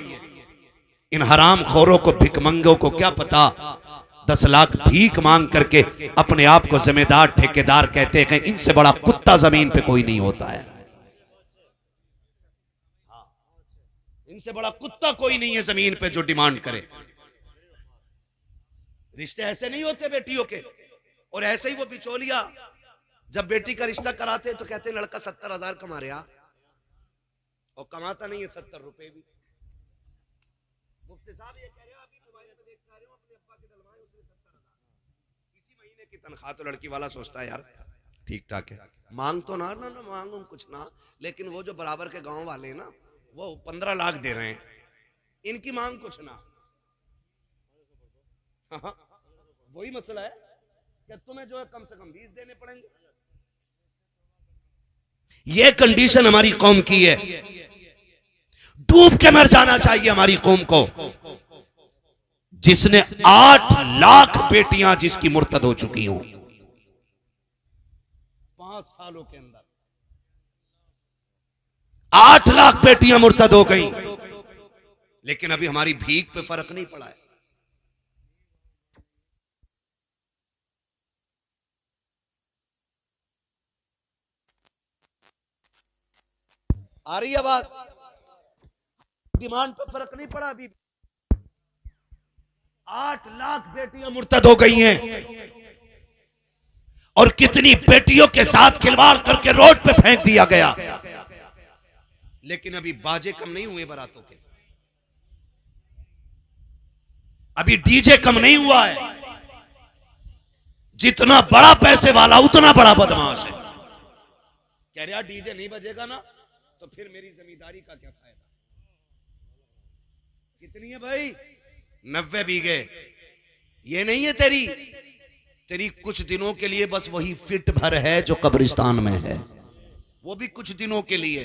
इन हराम खोरों को, भिकमंगों को क्या पता 10 लाख भीख मांग करके अपने आप को जिम्मेदार ठेकेदार कहते हैं, इनसे बड़ा कुत्ता जमीन पे कोई नहीं होता है। इनसे बड़ा कुत्ता कोई नहीं है जमीन पे जो डिमांड करे। रिश्ते ऐसे नहीं होते बेटियों के। और ऐसे ही वो बिचौलिया जब बेटी का रिश्ता कराते तो कहते हैं लड़का 70,000 कमा रहा, और कमाता नहीं है 70 रुपए भी। मुफ्ती साहब ये कह रहे हो, अभी तुम्हारे तो देख रहे हो अपने अब्बा के डलवाए उसने 70,000 इसी महीने की तनख्वाह। तो लड़की वाला सोचता है यार ठीक ठाक है, मांग तो ना मांगू कुछ ना, लेकिन वो जो बराबर के गांव वाले ना वो 15 लाख दे रहे हैं, इनकी मांग कुछ ना। वही मसला है कि तुम्हें जो है कम से कम 20 देने पड़ेंगे। ये कंडीशन हमारी कौम की है। डूब के मर जाना चाहिए हमारी कौम को, जिसने 8 लाख बेटियां जिसकी मुर्तद हो चुकी हों 5 सालों के अंदर। 8 लाख बेटियां मुर्तद हो गई, लेकिन अभी हमारी भीख पे फर्क नहीं पड़ा है। आ रही आवाज? डिमांड पे फर्क नहीं पड़ा अभी। 8 लाख बेटियां मुर्तद हो गई हैं, और कितनी बेटियों के साथ खिलवाड़ करके रोड पे फेंक दिया गया, लेकिन अभी बाजे कम नहीं हुए बारातों के, अभी डीजे कम नहीं हुआ है। जितना बड़ा पैसे वाला उतना बड़ा बदमाश है। कह रहा डीजे नहीं बजेगा ना तो फिर मेरी जमींदारी का क्या फायदा। कितनी है भाई? 90 बीघे। ये नहीं है तेरी कुछ दिनों के लिए बस वही फिट भर है जो कब्रिस्तान में है, वो भी कुछ दिनों के लिए।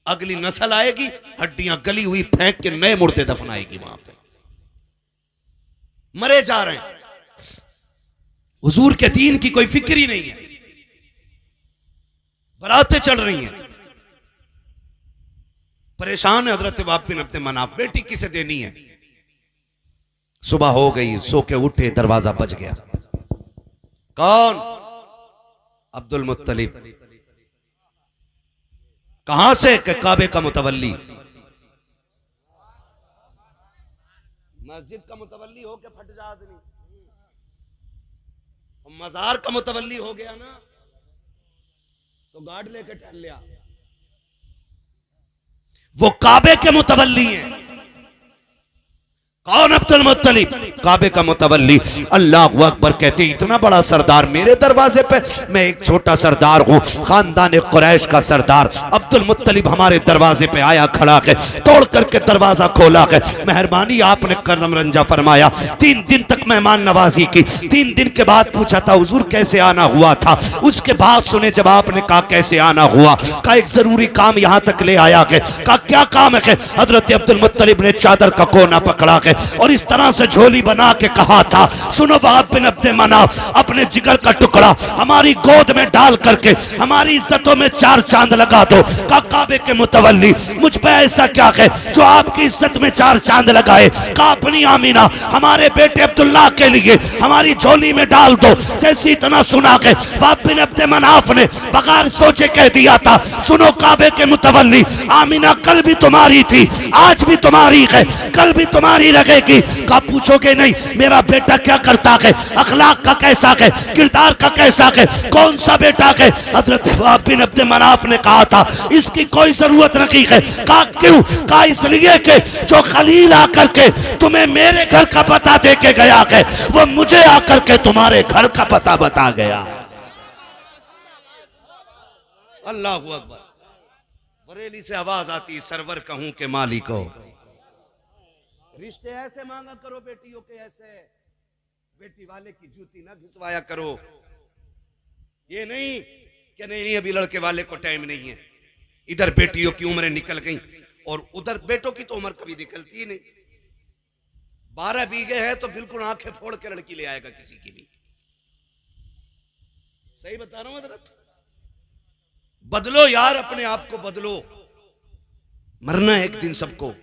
अगली नस्ल आएगी, हड्डियां गली हुई फेंक के नए मुर्दे दफनाएगी वहां पे। मरे जा रहे हैं, हुजूर के दीन की कोई फिक्र ही नहीं है। बरातें चल रही हैं, परेशान है हजरत वहाब बिन अब्द मनाफ, बेटी किसे देनी है। सुबह हो गई, सो के उठे, दरवाजा बज गया। कौन? अब्दुल मुत्तलिब। कहां से? काबे का मुतवल्ली। मस्जिद का मुतवल्ली हो के फट जा आदमी, मजार का मुतवल्ली हो गया ना तो गार्ड लेके टहल लिया। वो काबे के मुतवल्ली हैं। कौन? अब्दुल मुत्तलिब, काबे का मुतवल्ली। अल्लाहु अकबर कहते इतना बड़ा सरदार मेरे दरवाजे पे, मैं एक छोटा सरदार हूं, खानदान कुरैश का सरदार। अब्दुल मुत्तलिब हमारे दरवाजे पे आया, खड़ा है, तोड़ करके दरवाजा खोला है। मेहरबानी आपने करम रंजा फरमाया। 3 दिन तक मेहमान नवाजी की। 3 दिन के बाद पूछा था हुजूर कैसे आना हुआ था। उसके बाद सुने जब आपने कहा कैसे आना हुआ, का एक जरूरी काम यहां तक ले आया है। का क्या काम है? हजरत अब्दुल मुत्तलिब ने चादर का कोना पकड़ा है और इस तरह से झोली बना के कहा था, सुनो वहाब बिन अब्द मनाफ, अपने जिगर का टुकड़ा हमारी गोद में डाल करके हमारी इज्जतों में 4 चांद लगा दो। का काबे के मुतवल्ली, मुझ पे ऐसा क्या है जो आपकी इज्जत में 4 चांद लगाए। का अपनी आमीना हमारे बेटे अब्दुल्लाह के लिए हमारी झोली में डाल दो। जैसी इतना सुना के वहाब बिन अब्द मनाफ ने बगैर सोचे कह दिया था, सुनो काबे के मुतवल्ली, आमीना कल भी तुम्हारी थी, आज भी तुम्हारी है, कल भी तुम्हारी रहेगी। का पूछोगे नहीं मेरा बेटा क्या करता है, अखलाक का कैसा है, किरदार का कैसा है, कौन सा बेटा है। हजरत वहाब बिन अब्द मनाफ ने कहा था इसकी कोई जरूरत नहीं है। का क्यों? का इसलिए कि जो खलील आकर के तुम्हें मेरे घर का पता दे के गया है, वो मुझे आकर के तुम्हारे घर का पता बता गया। अल्लाह अकबर। बरेली से आवाज आती, सरवर कहूं के मालिको, रिश्ते ऐसे मांगा करो बेटियों के, ऐसे बेटी वाले की जूती ना घिसवाया करो। ये नहीं कि नहीं अभी लड़के वाले को टाइम नहीं है। इधर बेटियों की उम्रें निकल गई और उधर बेटों की तो उम्र कभी निकलती ही नहीं। 12 बीघे है तो बिल्कुल आंखें फोड़ के लड़की ले आएगा किसी की भी। सही बता रहा हूं हजरत। बदलो यार, अपने आप को बदलो, मरना है एक दिन सबको।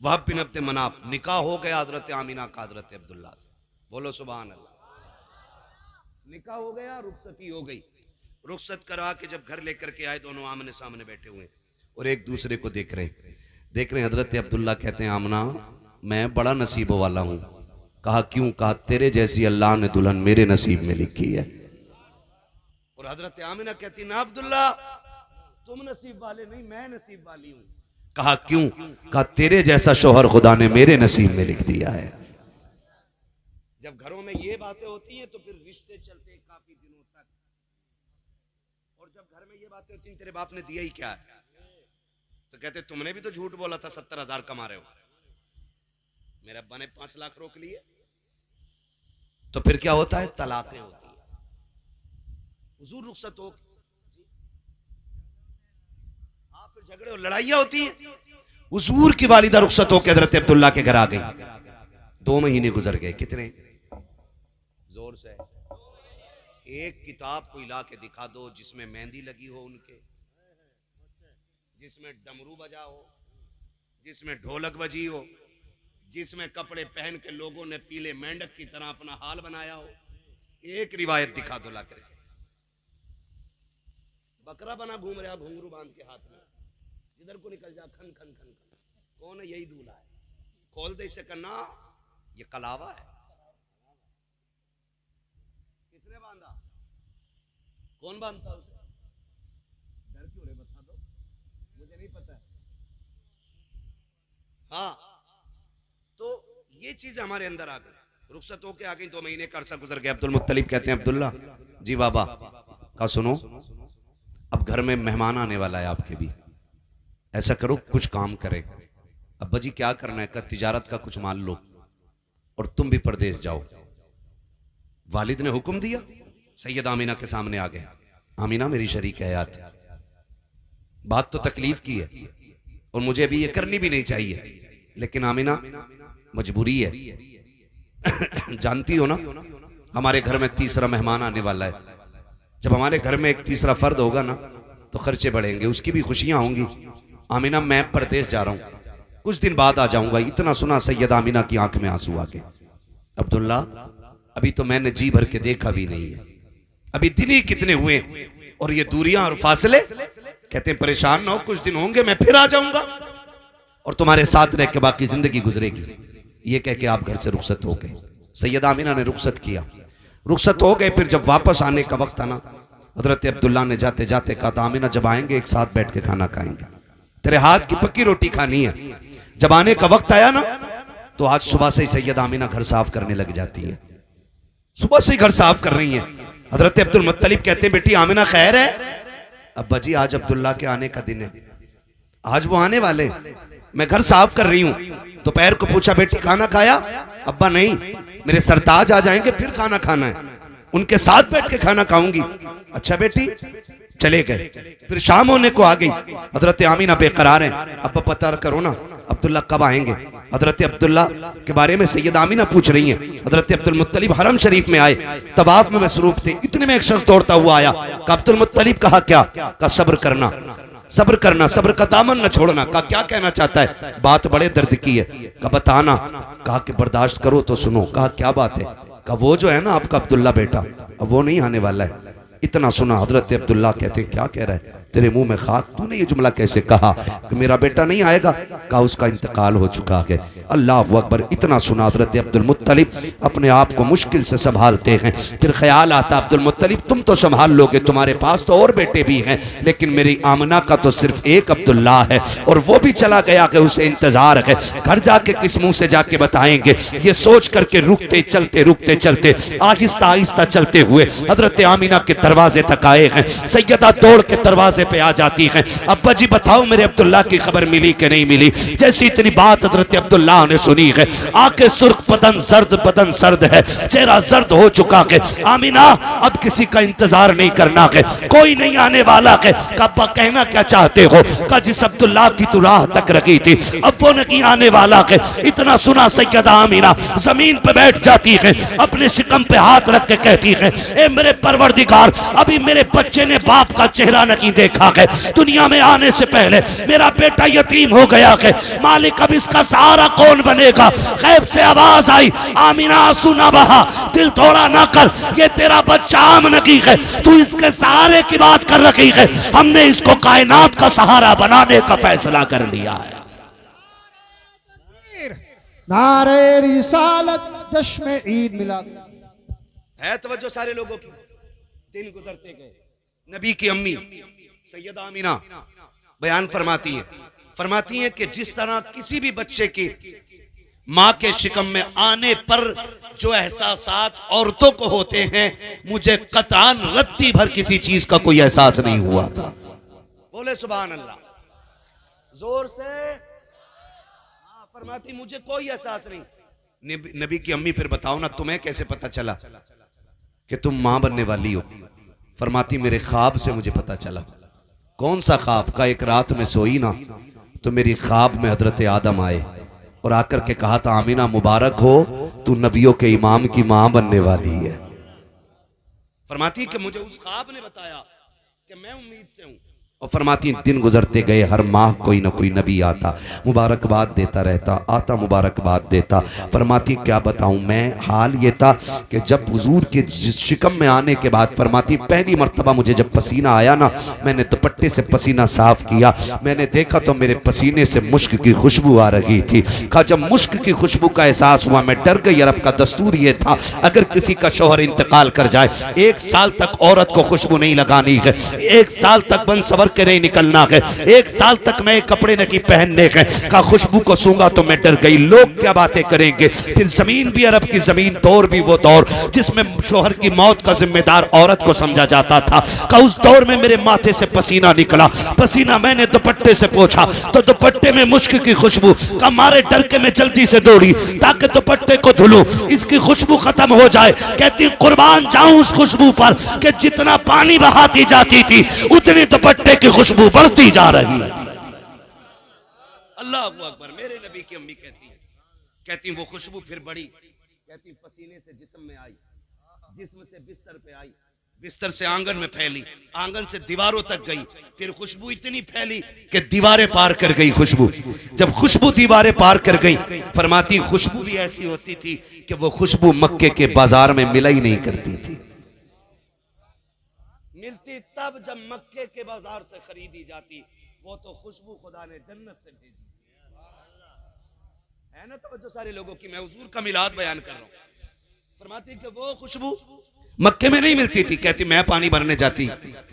वहाब बिन अब्द मनाफ, निकाह हो गया हजरत आमीना का हजरत अब्दुल्ला से। बोलो सुभान अल्लाह। निकाह हो गया, रुखसती हो गई। रुखसत करा के जब घर लेकर के आए, दोनों आमने सामने बैठे हुए और एक दूसरे को देख रहे हैं। हजरत अब्दुल्ला कहते हैं आमना मैं बड़ा नसीब वाला हूं। कहा क्यों? कहा तेरे जैसी अल्लाह ने दुल्हन मेरे नसीब में लिखी है। और हजरत आमिना कहती ना अब्दुल्ला तुम नसीब वाले नहीं, मैं नसीब वाली हूं। कहा क्यों? कहा तेरे जैसा शोहर खुदा ने मेरे नसीब में लिख दिया है। जब घरों में ये बातें होती हैं तो फिर रिश्ते चलते हैं काफी दिनों तक। और जब घर में ये बातें होती हैं तेरे बाप ने दिया ही क्या है, तो कहते तुमने भी तो झूठ बोला था 70,000 कमा रहे हो, मेरे अब्बा ने 5 लाख रोक लिए। तो फिर क्या होता है? तलाकें होती है। हुजूर रुखसत हो, फिर झगड़े और लड़ाइयां होती हैं। हुजूर की वालिदा रुखसत होकर हजरत अब्दुल्ला के घर आ गई। 2 महीने गुजर गए। कितने? जोर से एक किताब को ला के दिखा दो जिसमें मेहंदी लगी हो उनके, जिसमें डमरू बजा हो, जिसमें ढोलक बजी हो, जिसमें कपड़े पहन के लोगों ने पीले मेंढक की तरह अपना हाल बनाया हो। एक रिवायत दिखा दो ला करके, बकरा बना घूम रहा घुंघरू बांध के हाथ में, जिधर को निकल जा खन खन खन खन। कौन है? यही दूल्हा है। खोल दे इसे, करना ये कलावा है। किसने बांधा? कौन बांधता उसे? डर क्यों रे? बता दो, मुझे नहीं पता है। हाँ, तो ये चीज हमारे अंदर आ गई, रुखसत होके आ गई। 2 महीने का अरसा गुजर गया। अब्दुल मुत्तलिब कहते हैं, अब्दुल्ला जी बाबा का सुनो, अब घर में मेहमान आने वाला है आपके भी, ऐसा करो कुछ काम करे। अब्बा जी क्या करना है? का तिजारत का कुछ मान लो और तुम भी परदेश जाओ। वालिद ने हुक्म दिया, सैयद आमीना के सामने आ गए। आमीना मेरी शरीक हयात, बात तो तकलीफ की है और मुझे अभी ये करनी भी नहीं चाहिए, लेकिन आमीना मजबूरी है। जानती हो ना, हमारे घर में तीसरा मेहमान आने वाला है। जब हमारे घर में एक तीसरा फर्द होगा ना तो खर्चे बढ़ेंगे, उसकी भी खुशियां होंगी। आमीना मैं परदेश जा रहा हूं, कुछ दिन बाद आ जाऊंगा। इतना सुना सैयद आमीना की आंख में आंसू आ गए। अब्दुल्ला अभी तो मैंने जी भर के देखा भी नहीं है, अभी दिन ही कितने हुए और ये दूरियां और फासले। कहते हैं परेशान ना हो, कुछ दिन होंगे मैं फिर आ जाऊंगा और तुम्हारे साथ रह के बाकी जिंदगी गुजरेगी। ये कह के आप घर से रुखसत हो गए। सैयद आमीना ने रुखसत किया, रुखसत हो गए। फिर जब वापस आने का वक्त आना, हजरत अब्दुल्ला ने जाते जाते कहा था, आमीना जब आएंगे एक साथ बैठ के खाना खाएंगे, तेरे हाथ की पक्की रोटी खानी है। जब आने का वक्त आया ना तो आज सुबह से ही सैयद आमीना घर साफ करने लग जाती है, सुबह से ही घर साफ कर रही है। हजरत अब्दुल मुत्तलिब कहते हैं, बेटी आमीना खैर है? अब्बा जी आज अब्दुल्ला के आने का दिन है, आज वो आने वाले, मैं घर साफ कर रही हूँ। दोपहर को पूछा, बेटी खाना खाया? अब्बा नहीं, मेरे सरताज आ जाएंगे फिर खाना खाना है, उनके साथ बैठ के खाना खाऊंगी। अच्छा बेटी, चले गए। फिर शाम होने को आ गई। हजरत आमीना बेकरार हैं, अब्बा पता करो ना अब्दुल्ला कब आएंगे। हजरत अब्दुल्ला के बारे में सैयद आमीना पूछ रही हैं। हजरत अब्दुल मुत्तलिब हरम शरीफ में आए, तवाफ में मसरूफ थे। इतने में एक शख्स दौड़ता हुआ आया। कहा अब्दुल मुत्तलिब, कहा क्या? कहा सब्र करना, सब्र करना, सब्र का दामन न छोड़ना। कहा क्या कहना चाहता है? बात बड़े दर्द की है। कहा बताना। कहा कि बर्दाश्त करो तो सुनो। कहा क्या बात है? कहा वो जो है ना आपका अब्दुल्ला बेटा, अब वो नहीं आने वाला है। इतना सुना हजरत अब्दुल्ला कहते हैं, क्या कह रहा है? तेरे मुंह में खाक, तूने ये जुमला कैसे कहा कि मेरा बेटा नहीं आएगा? कहा उसका इंतकाल हो चुका है। अल्लाह अकबर। इतना सुना हजरत अब्दुल मुत्तलिब अपने आप को मुश्किल से संभालते हैं। फिर ख्याल आता, अब्दुल मुत्तलिब तुम तो संभाल लोगे, तुम्हारे पास तो और बेटे भी हैं, लेकिन मेरी आमना का तो सिर्फ एक अब्दुल्ला है और वो भी चला गया कि उसे इंतजार है। घर जाके किस मुंह से जाके बताएंगे? ये सोच करके रुकते चलते आहिस्ता आहिस्ता चलते हुए हजरत आमीना के दरवाजे तक आए हैं। सैयदा दौड़ के दरवाजे पे आ जाती हैं। अब्बा जी बताओ मेरे अब्दुल्ला की खबर मिली कि नहीं मिली? जैसी इतनी बात हजरत अब्दुल्ला ने सुनी है, आंखें सुर्ख, बदन सर्द है, चेहरा जर्द हो चुका है। आमीना अब किसी का इंतजार नहीं करना है, कोई नहीं आने वाला है। अब्बा कहना क्या चाहते हो? का जिस अब्दुल्ला की तू राह तक रखी थी अब वो नहीं आने वाला है। इतना सुना सैयदा आमीना जमीन पे बैठ जाती है, अपने शिकम पे हाथ रख के कहती है, ए मेरे परवरदिगार, अभी मेरे बच्चे ने बाप का चेहरा नहीं देखा है। दुनिया में आने से पहले मेरा बेटा यतीम हो गया है। मालिक अब इसका सहारा कौन बनेगा? गैब से आवाज आई, आमीना आंसू ना बहा, दिल थोड़ा ना कर, ये तेरा बच्चा आम नहीं है, तू इसके सहारे की बात कर रखी है। हमने इसको कायनात का सहारा बनाने का फैसला कर लिया है। नारे रिसालत, जश्न ईद मिलाद है तवज्जो सारे लोगों की। दिन गुजरते गए, नबी की अम्मी सैयदा आमीना बयान फरमाती हैं कि जिस तरह किसी भी बच्चे की माँ के शिकम में आने पर जो एहसासात औरतों को होते हैं, मुझे कतरान रत्ती भर किसी चीज का कोई एहसास नहीं हुआ था। बोले सुभान अल्लाह जोर से। फरमाती मुझे कोई एहसास नहीं। नबी की अम्मी फिर बताओ ना तुम्हें कैसे पता चला कि तुम मां बनने वाली हो? फरमाती मेरे ख्वाब से मुझे पता चला। कौन सा ख्वाब? का एक रात में सोई ना तो मेरी ख्वाब में हजरत आदम आए और आकर के कहा था, आमीना मुबारक हो, तू नबियों के इमाम की मां बनने वाली है। फरमाती कि मुझे उस ख्वाब ने बताया कि मैं उम्मीद से हूं और फरमाती दिन गुजरते गए, हर माह कोई ना कोई नबी आता, मुबारकबाद देता रहता, आता मुबारकबाद देता। फरमाती क्या बताऊं मैं, हाल ये था कि जब हुजूर के शिकम में आने के बाद फरमाती पहली मर्तबा मुझे जब पसीना आया ना, मैंने दुपट्टे से पसीना साफ किया, मैंने देखा तो मेरे पसीने से मुश्क की खुशबू आ रही थी। कहा जब मुश्क की खुशबू का एहसास हुआ मैं डर गई। अरब का दस्तूर ये था अगर किसी का शौहर इंतकाल कर जाए 1 साल तक औरत को खुशबू नहीं लगानी है, 1 साल तक बन सवर के नहीं निकलना है, 1 साल तक नए कपड़े नहीं पहनने हैं। का खुशबू को सूंघा तो मैं डर गई, लोग क्या बातें करेंगे। फिर जमीन भी अरब की जमीन, दौर भी वो दौर जिसमें शौहर की मौत का जिम्मेदार औरत को समझा जाता था। का उस दौर में मेरे माथे से पसीना निकला, पसीना मैंने दुपट्टे से पोंछा तो दुपट्टे में मुश्क की खुशबू। का मारे डर के मैं जल्दी से दौड़ी ताकि दुपट्टे को धुलूं, इसकी खुशबू खत्म हो जाए। कहती कुर्बान जाऊं उस खुशबू पर कि जितना पानी बहाती जाती थी उतनी दुपट्टे की खुशबू बढ़ती जा रही है। अल्लाह अकबर। मेरे नबी की अम्मी कहती वो खुशबू फिर बढ़ी, कहती पसीने से जिस्म में आई, जिस्म से बिस्तर पे आई, बिस्तर से आंगन में फैली, आंगन से दीवारों तक गई, फिर खुशबू इतनी फैली कि दीवारें पार कर गई खुशबू। जब खुशबू दीवारें पार कर गई, फरमाती खुशबू भी ऐसी होती थी कि वो खुशबू मक्के के बाजार में मिला ही नहीं करती थी, मिलती तब जब मक्के के बाजार से खरीदी जाती। वो तो खुशबू खुदा ने जन्नत से भेजी है ना। तो जो सारे लोगों की मैं हुजूर का मिलाद बयान कर रहा हूं। फरमाती कि वो खुशबू मक्के में नहीं मिलती थी। कहती मैं पानी भरने जाती,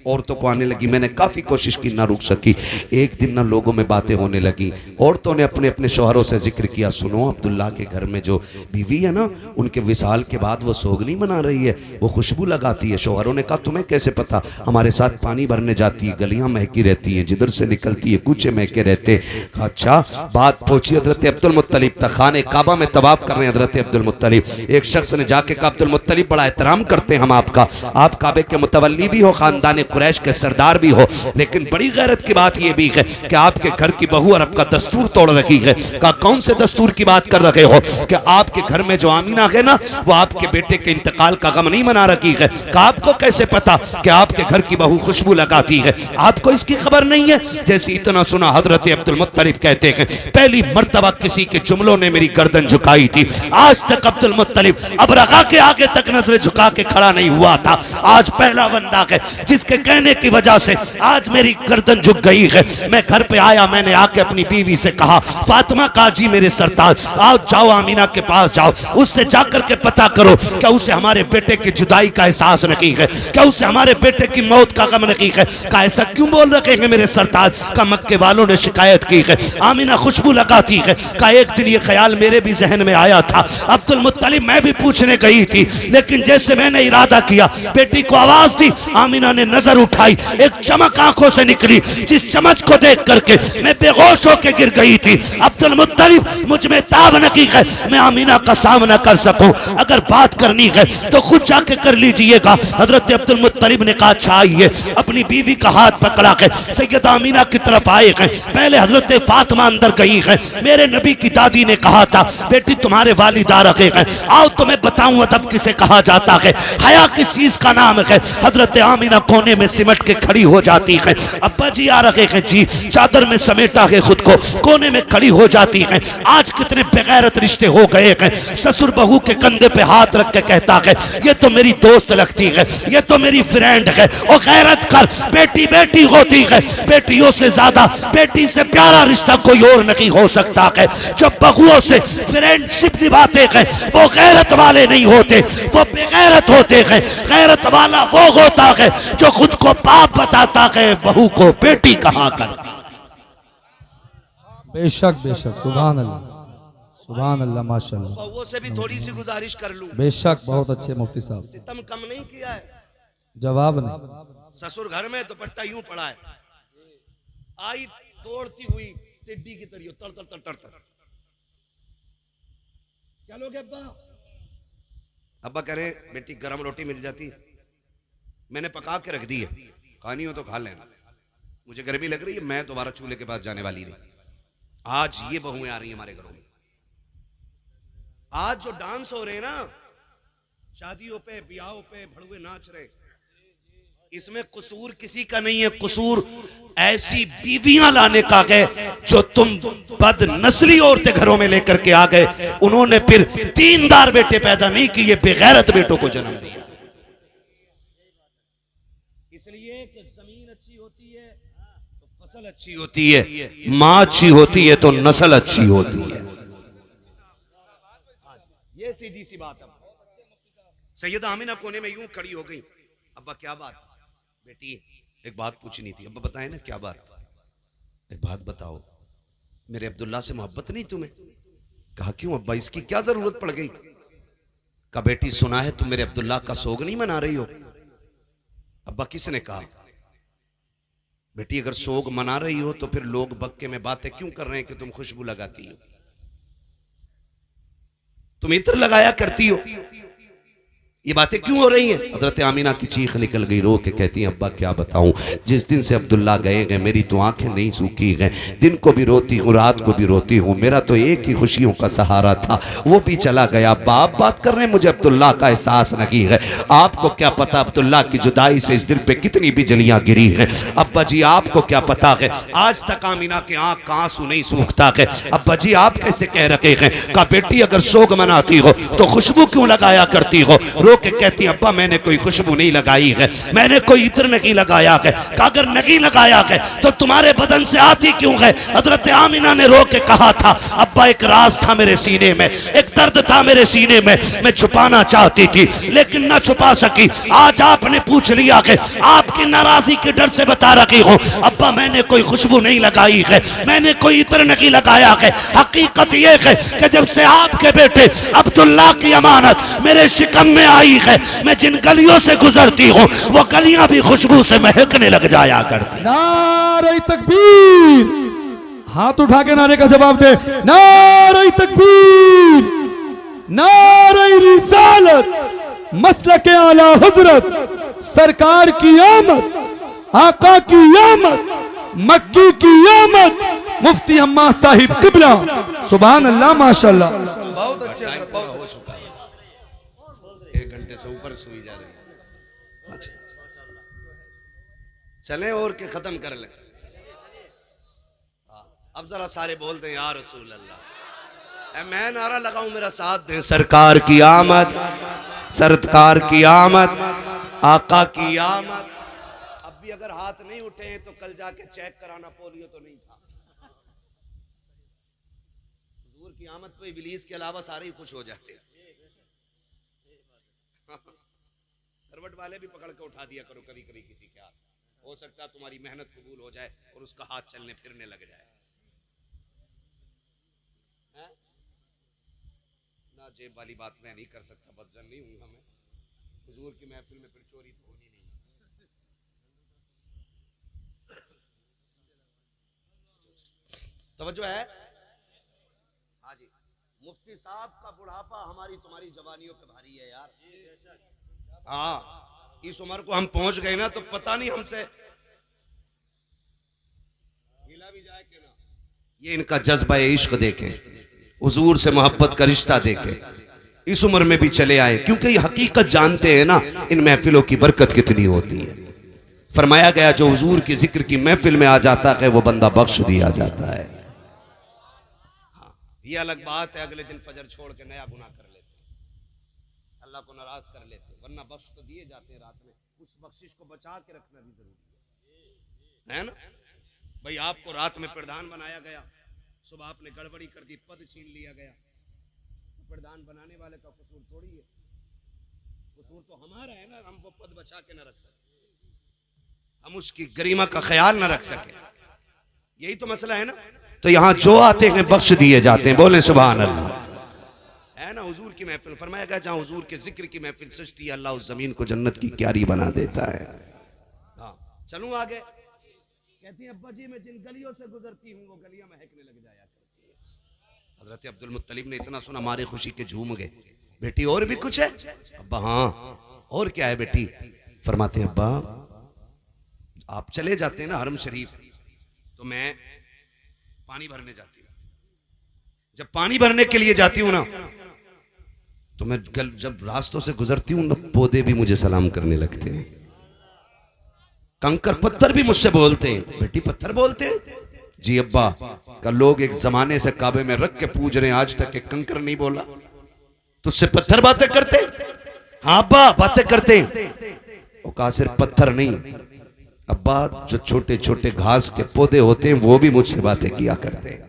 औरतों को आने लगी, मैंने काफी कोशिश की ना रुक सकी। एक दिन ना लोगों में बातें होने लगी, औरतों ने अपने अपने शौहरों से जिक्र किया, सुनो अब्दुल्ला के घर में जो बीवी है ना, उनके विसाल के बाद वो सोगनी मना रही है, वो खुशबू लगाती है। शौहरों ने कहा तुम्हें कैसे पता? हमारे साथ पानी भरने जाती है, गलियां महकी रहती हैं, जिधर से निकलती है कूचे महके रहते। कहा अच्छा। बात पहुंची हजरत अब्दुल मुत्तलिब तक, खाने काबा में तवाफ कर रहे हैं हजरत अब्दुल मुत्तलिब। एक शख्स ने जाके कहा अब्दुल मुत्तलिब बड़ा एहतराम करते हम आपका, आप काबे के मुतवल्ली भी हो, खानदान कुरैश के सरदार भी हो, लेकिन बड़ी गैरत की बात यह भी है कि आपके घर की बहू अरब का दस्तूर तोड़ रखी है। कहा कौन से दस्तूर की बात कर रहे हो? कि आपके घर में जो आमीना है ना, वो आपके बेटे के इंतकाल का गम नहीं मना रखी है। कहा आपको कैसे पता कि आपके घर की बहू खुशबू लगाती है? आपको इसकी खबर नहीं है? जैसे इतना सुना हजरत अब्दुल मुत्तलिब कहते हैं पहली मर्तबा किसी के जुमलों ने मेरी गर्दन झुकाई थी। आज तक अब्दुल मुत्तलिब अब रखा के आगे तक नजरें झुका के खड़ा नहीं हुआ था। आज पहला बंदा है जिसके कहने की वजह से आज मेरी गर्दन झुक गई है। मैं घर पे आया, मैंने आके अपनी बीवी से कहा फातिमा काजी मेरे सरताज आओ, जाओ आमीना के पास जाओ, उससे जाकर के पता करो क्या उसे हमारे बेटे की जुदाई का एहसास नहीं है, क्या उसे हमारे बेटे की मौत का गम नहीं है। का ऐसा क्यों बोल रखे हैं मेरे सरताज? का मक्के वालों ने शिकायत की है, आमीना खुशबू लगाती है। का एक दिन ये ख्याल मेरे भी जहन में आया था अब्दुल मुत्तलिब, मैं भी पूछने गई थी, लेकिन जैसे मैंने इरादा किया, बेटी को आवाज दी, आमीना ने नजर उठाई, एक चमक आंखों से निकली, जिस चमक को देख करके मैं बेहोश होकर गिर गई थी। अब्दुल मुत्तलिब मुझ में ताब नहीं है मैं आमीना का सामना कर सकूं, अगर बात करनी है तो खुद जाके कर लीजिएगा। हजरत अब्दुल मुत्तलिब ने कहा अच्छा आइए। अपनी बीवी का हाथ पकड़ा के सैयदा आमीना की तरफ आए हैं। पहले हजरत फातिमा अंदर गई है। मेरे नबी की दादी ने कहा था बेटी तुम्हारे वालिद आ रहे हैं, आओ तुम्हें बताऊं अदब किसे कहा जाता है, हया किस चीज का नाम है। हजरत आमीना कोने में सिमट के खड़ी हो जाती है। अब्बा जी आ रहे हैं जी, चादर में समेटा है खुद को, कोने में खड़ी हो जाती है। आज कितने बेगैरत रिश्ते हो गए हैं। ससुर बहू के कंधे पे हाथ रख के कहता है ये तो मेरी दोस्त लगती है, ये तो मेरी फ्रेंड है। और गैरत कर, बेटी बेटी होती है, बेटियों से ज्यादा बेटी से प्यारा रिश्ता कोई और नहीं हो सकता है। जो बहुओं से फ्रेंडशिप निभाते हैं वो गैरत वाले नहीं होते, वो बेगैरत होते हैं। गैरत वाला वो होता है जो खुद को बाप बताता है, बहू को बेटी कहा कर। बेशक बेशक, सुभान अल्लाह सुभान अल्लाह, माशाअल्लाह। बहू से भी थोड़ी सी गुजारिश कर लूं। बेशक बहुत अच्छे मुफ्ती साहब, सितम कम नहीं किया है। जवाब नहीं। ससुर घर में दुपट्टा यूं पड़ा है, आई तोड़ती हुई टिड्डी की तरह तर तर तर तर तर। क्या लोगे अब्बा? अब्बा कह रहे बेटी गरम रोटी मिल जाती, मैंने पका के रख दी है, खानी हो तो खा लेना, मुझे गर्मी लग रही है, मैं दोबारा चूल्हे के पास जाने वाली नहीं। आज ये बहुएं आ रही हैं हमारे घरों में। आज जो डांस हो रहे हैं ना, शादियों पे ब्याहों पे भड़ुए नाच रहे, इसमें कसूर किसी का नहीं है, कसूर ऐसी बीवियां लाने का है जो तुम बद नस्ली औरतें घरों में लेकर के आ गए, उन्होंने फिर दीनदार बेटे पैदा नहीं किए, बेगैरत बेटों को जन्म दिया। इसलिए कि जमीन अच्छी होती है तो फसल अच्छी होती है, मां अच्छी होती है तो नस्ल अच्छी होती है। ये सीधी सी बात है। सैयदा आमिना कोने में यूं खड़ी हो गई, अब्बा क्या बात? बेटी एक बात पूछनी थी। अब्बा बताए ना क्या बात? एक बात बताओ, मेरे अब्दुल्ला से मोहब्बत नहीं तुम्हें? कहा क्यों अब्बा, इसकी क्या जरूरत पड़ गई? कहा बेटी सुना है तुम मेरे अब्दुल्ला का सोग नहीं मना रही हो। अब्बा किसने कहा? बेटी अगर सोग मना रही हो तो फिर लोग बक्के में बातें क्यों कर रहे हैं कि तुम खुशबू लगाती हो, तुम इत्र लगाया करती हो, ये बातें क्यों हो रही हैं? हजरत आमीना की चीख निकल गई, रो के कहती हैं अब्बा क्या बताऊं, जिस दिन से अब्दुल्ला गए मेरी तो आंखें नहीं सूखी गए, दिन को भी रोती हूँ रात को भी रोती हूँ, मेरा तो एक ही खुशियों का सहारा था वो भी चला गया। बाप बात कर रहे हैं, मुझे अब्दुल्ला का एहसास नहीं है। आपको क्या पता अब्दुल्ला की जुदाई से इस दिल पे कितनी बिजलियां गिरी हैं। अब्बा जी आपको क्या पता है, आज तक आमीना के आंख का आंसू नहीं सूखता है। अब्बा जी आप कैसे कह रहे हैं? कहा बेटी अगर सोग मनाती हो तो खुशबू क्यों लगाया करती हो? के कहती अब्बा मैंने कोई खुशबू नहीं लगाई है, मैंने कोई इत्र नहीं लगाया है। अगर नहीं लगाया है तो तुम्हारे बदन से आती क्यों है? हजरत आमिना ने रो के कहा था अब्बा एक राज था मेरे सीने में, एक दर्द था मेरे सीने में, मैं छुपाना चाहती थी लेकिन ना छुपा सकी। आज आपने पूछ लिया है, आपकी नाराजगी के डर से बता रही हूं अब्बा मैंने कोई खुशबू नहीं लगाई है, मैंने कोई इत्र नहीं लगाया है। हकीकत यह है कि जब से आपके बेटे अब्दुल्ला की अमानत मेरे शिकम में आई है, मैं जिन गलियों से गुजरती हूँ वो गलियां भी खुशबू से महकने लग जाया करती। नारे तकबीर, हाथ उठा के नारे का जवाब दे। नारे तकबीर, नारे रिसालत, मसलक आला हजरत, सरकार की आमद, आका की आमद, मक्की की आमद, मुफ्ती अम्मा साहिब किबला। सुभान अल्लाह माशाअल्लाह। बहुत अच्छे हजरत, बहुत अच्छे। से ऊपर सुई जा रही है। अच्छा चले और के खत्म कर ले। अब जरा सारे बोलते हैं या रसूल अल्लाह। मैं नारा लगाऊं मेरा साथ दें। सरकार की आमद, सरकार की आमद, आका की आमद। अब भी अगर हाथ नहीं उठे तो कल जाके चेक कराना, पोलियो तो नहीं था। हुजूर की आमद पे इब्लीस के अलावा सारे ही खुश हो जाते हैं। करवट वाले भी पकड़ के उठा दिया करो कभी कभी किसी के हाथ, हो सकता है तुम्हारी मेहनत कबूल हो जाए और उसका हाथ चलने फिरने लग जाए। ना जेब वाली बात मैं नहीं कर सकता, बदजन नहीं हूं मैं। हुजूर की महफिल में फिर चोरी तो होनी नहीं। तवज्जो है? हाँ जी। मुफ्ती साहब का बुढ़ापा हमारी तुम्हारी जवानियों पे भारी है यार। हाँ इस उम्र को हम पहुंच गए ना तो पता नहीं हमसे हिला भी जाए कि ना। ये इनका जज्बा इश्क देखे, हुजूर से मोहब्बत का रिश्ता देखे, इस उम्र में भी चले आए, क्योंकि ये हकीकत जानते हैं ना इन महफिलों की बरकत कितनी होती है। फरमाया गया जो हुजूर की जिक्र की महफिल में आ जाता है वो बंदा बख्श दिया जाता है। हाँ ये अलग बात है अगले दिन फजर छोड़ के नया गुनाह कर लेते, अल्लाह को नाराज कर लेते, वरना बख्श तो दिए जाते हैं रात में। उस बख्शिश को बचा के रखना भी जरूरी है ना भाई। आपको रात में प्रधान बनाया गया, सुबह आपने गड़बड़ी कर दी, पद छीन लिया गया, तो प्रधान बनाने वाले का कसूर थोड़ी है, कसूर तो हमारा है ना। हम वो पद बचा के न रख सके, हम उसकी गरिमा का ख्याल न रख सके, यही तो मसला है ना। तो यहाँ जो आते हैं बख्श दिए जाते हैं, बोले सुभान अल्लाह, है ना। हुजूर की महफिल फरमाया गया जहाँ हुजूर के जिक्र की महफिल सजती है अल्लाह उस जमीन को जन्नत की क्यारी बना देता है। हाँ चलूं आगे। कहती है अब्बा जी मैं जिन गलियों से गुजरती हूँ वो गलियां महकने लग जाया करती है। हजरत अब्दुल मुत्तलिब ने इतना सुना मारे खुशी के झूम गए। बेटी और भी कुछ है? अब्बा हाँ और क्या है बेटी? फरमाते हैं अब्बा आप चले जाते हैं ना हरम शरीफ, तो मैं पानी भरने जाती हूँ। जब पानी भरने के लिए जाती हूँ ना तो मैं जब रास्तों से गुजरती हूँ ना पौधे भी मुझे सलाम करने लगते हैं। कंकर पत्थर भी मुझसे बोलते हैं। बेटी पत्थर बोलते हैं? जी अब्बा। का लोग एक जमाने से काबे में रख के पूज रहे हैं, आज तक एक कंकर नहीं बोला। तुझसे पत्थर बातें करते? हाँ अब्बा बातें करते हैं। वो कहा सिर्फ पत्थर नहीं अब्बा, जो छोटे छोटे घास के पौधे होते हैं वो भी मुझसे बातें किया करते हैं,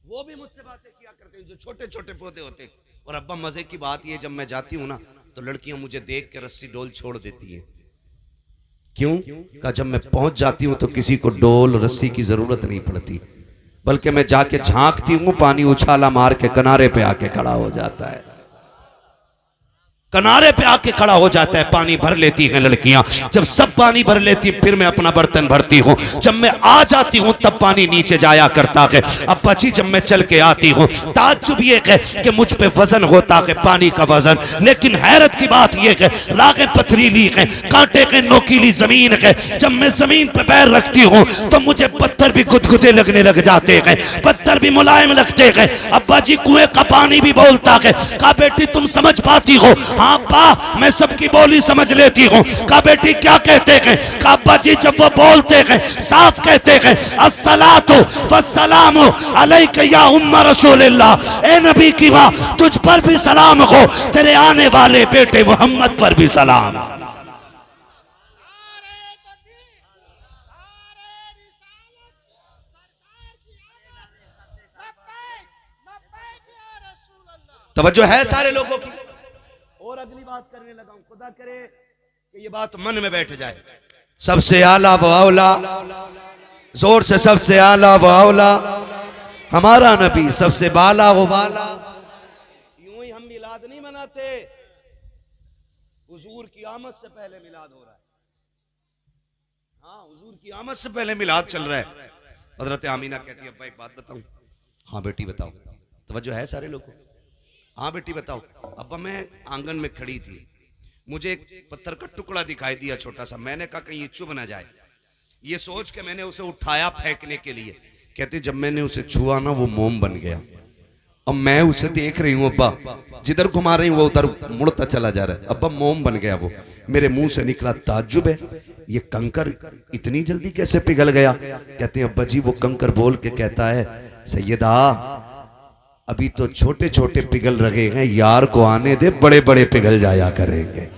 वो भी मुझसे बातें किया करते हैं, जो छोटे छोटे पौधे होते हैं। और अब्बा मजे की बात ये, जब मैं जाती हूँ ना तो लड़कियां मुझे देख के रस्सी डोल छोड़ देती हैं। क्यों? कहा जब मैं पहुंच जाती हूं तो किसी को डोल रस्सी की जरूरत नहीं पड़ती, बल्कि मैं जाके झांकती हूं, पानी उछाला मार के किनारे पे आके खड़ा हो जाता है, किनारे पे आके खड़ा हो जाता है। पानी भर लेती हैं लड़कियां। जब सब पानी भर लेती फिर मैं अपना बर्तन भरती हूँ। जब मैं आ जाती हूँ तब पानी नीचे जाया करता है। अब्बा जी जब मैं चल के आती हूँ ताज्जुब ये है कि मुझ पे वजन होता है पानी का वजन, लेकिन हैरत की बात ये है रागें पथरीली है, कांटे के नोकीली जमीन है। जब मैं जमीन पे पैर रखती हूँ तो मुझे पत्थर भी गुदगुदे लगने लग जाते हैं, पत्थर भी मुलायम लगते हैं। अब्बा जी कुएं का पानी भी बोलता है। कहा बेटी तुम समझ पाती हो? हाँ अब्बा मैं सबकी बोली समझ लेती हूँ। कहा बेटी क्या कहते हैं? कहा अब्बा जी जब वो बोलते हैं साफ कहते हैं अस्सलातु वस्सलामु अलैका या उम्मा रसूलिल्लाह, ए नबी की माँ तुझ पर भी सलाम हो, तेरे आने वाले बेटे मोहम्मद पर भी सलाम। तवज्जो है सारे लोगों की। और अगली बात करने लगा हूं, खुदा करे कि ये बात मन में बैठ जाए। सबसे आला व औला, जोर से सबसे आला व औला हमारा नबी, सबसे बाला वो बाला। यूं ही हम मिलाद नहीं मनाते, हुजूर की आमद से पहले मिलाद हो रहा है। हाँ हुजूर की आमद से पहले मिलाद चल रहा है। हजरत आमीना कहती है अब्बा एक बात बताऊं? हाँ बेटी बताओ। तवज्जो है सारे लोगों? हाँ बेटी बताओ। अब्बा मैं आंगन में खड़ी थी, मुझे एक पत्थर का टुकड़ा दिखाई दिया छोटा सा, मैंने कहा कहीं ये चुभ ना जाए, ये सोच के मैंने उसे उठाया फेंकने के लिए। कहती जब मैंने उसे छुआ ना वो मोम बन गया। अब मैं उसे देख रही हूँ अब्बा, जिधर घुमा रही हूँ वो उधर मुड़ता चला जा रहा है। अब्बा मोम बन गया वो। मेरे मुंह से निकला ताज्जुब है, ये कंकर इतनी जल्दी कैसे पिघल गया? कहते हैं अब्बा जी वो कंकर बोल के कहता है सैयदा अभी तो छोटे छोटे पिघल रहे हैं, यार को आने दे, बड़े बड़े पिघल जाया करेंगे।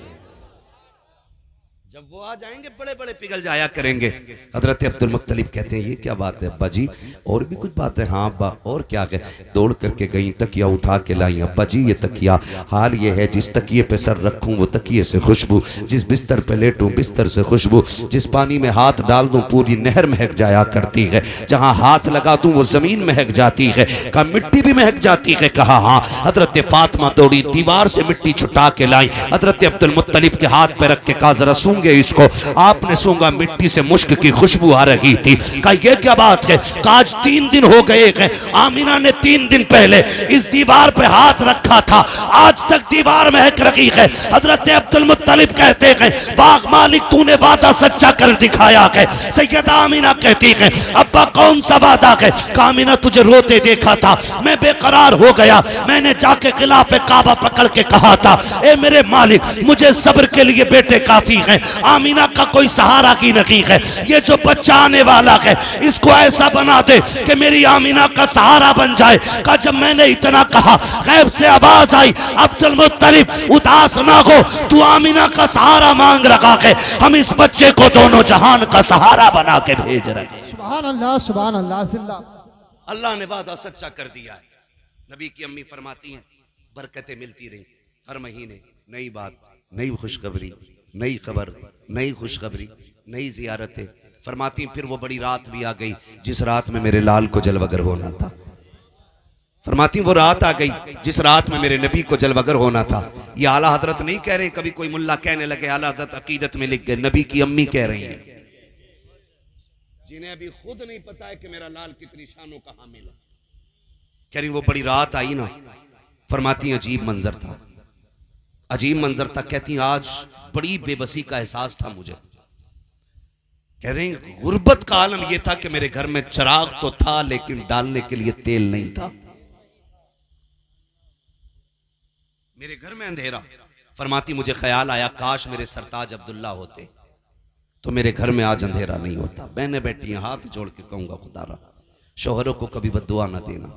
जब वो आ जाएंगे बड़े बड़े पिघल जाया करेंगे। हजरत अब्दुल मुत्तलिब कहते हैं ये क्या बात है अब्बा जी? और भी कुछ बात है? हाँ अब्बा और क्या है? दौड़ करके गई, तकिया उठा के लाई। अब्बा जी ये तकिया, हाल ये है जिस तकिए पे सर रखूं वो तकिए से खुशबू, जिस बिस्तर पे लेटूं बिस्तर से खुशबू, जिस पानी में हाथ डाल दूं पूरी नहर महक जाया करती है, जहां हाथ लगा दूं वो जमीन महक जाती है। कहा मिट्टी भी महक जाती है? कहा हाँ। हजरत फातिमा दौड़ी दीवार से मिट्टी छुटा के लाई, हजरत अब्दुल मुत्तलिब के हाथ पे रख के कहा जरा सूंघे इसको। आपने सूंघा, मिट्टी से मुश्क की खुशबू आ रही थी। कहा ये क्या बात है? आज 3 दिन हो गए हैं, आमिना ने 3 दिन पहले इस दीवार पे हाथ रखा था, आज तक दीवार महक रही है। हजरत अब्दुल मुत्तलिब कहते हैं वाह मालिक तूने वादा सच्चा कर दिखाया है। सैयदा आमिना कहती है अब्बा कौन सा वादा है? आमिना तुझे रोते देखा था, मैं बेकरार हो गया, मैंने जाके खिलाफे काबा पकड़ के कहा था ए मेरे मालिक मुझे सब्र के लिए बेटे काफी हैं, आमिना का कोई सहारा की नहीं है, ये जो बच्चा आने वाला है इसको ऐसा बना दे कि मेरी आमिना का सहारा बन जाए। का जब मैंने इतना कहा गैब से आवाज आई अब्दुल मुत्तलिब उदास ना हो, तू आमिना का सहारा मांग रखा है, हम इस बच्चे को दोनों जहान का सहारा बना के भेज रहे हैं। सुभान अल्लाह सुभान अल्लाह जिंदा। अल्लाह ने वादा सच्चा कर दिया है। नबी की अम्मी फरमाती हैं बरकतें मिलती रही, हर महीने नई बात, नई खुशखबरी, नई खबर, नई खुशखबरी, नई जियारतें। फरमाती फिर वो बड़ी रात भी आ गई जिस रात में मेरे लाल को जलवगर होना था। फरमाती वो रात आ गई जिस रात में मेरे नबी को जलवगर होना था। ये आला हजरत नहीं कह रहे, कभी कोई मुल्ला कहने लगे आला हजरत अकीदत में लिख गए, नबी की अम्मी कह रही हैं, जिन्हें अभी खुद नहीं पता है कि मेरा लाल कितनी शानों का हामिल है। कह रही वो बड़ी रात आई ना, फरमाती अजीब मंजर था, अजीब मंजर था। कहती आज बड़ी बेबसी का एहसास था मुझे। कह रही गुर्बत का आलम यह था कि मेरे घर में चिराग तो था लेकिन डालने के लिए तेल नहीं था, मेरे घर में अंधेरा। फरमाती मुझे ख्याल आया काश मेरे सरताज अब्दुल्ला होते, तो मेरे घर में आज अंधेरा नहीं होता। बहनें बैठी हैं, हाथ जोड़ के कहूँगा खुदारा शोहरों को कभी बद्दुआ ना देना।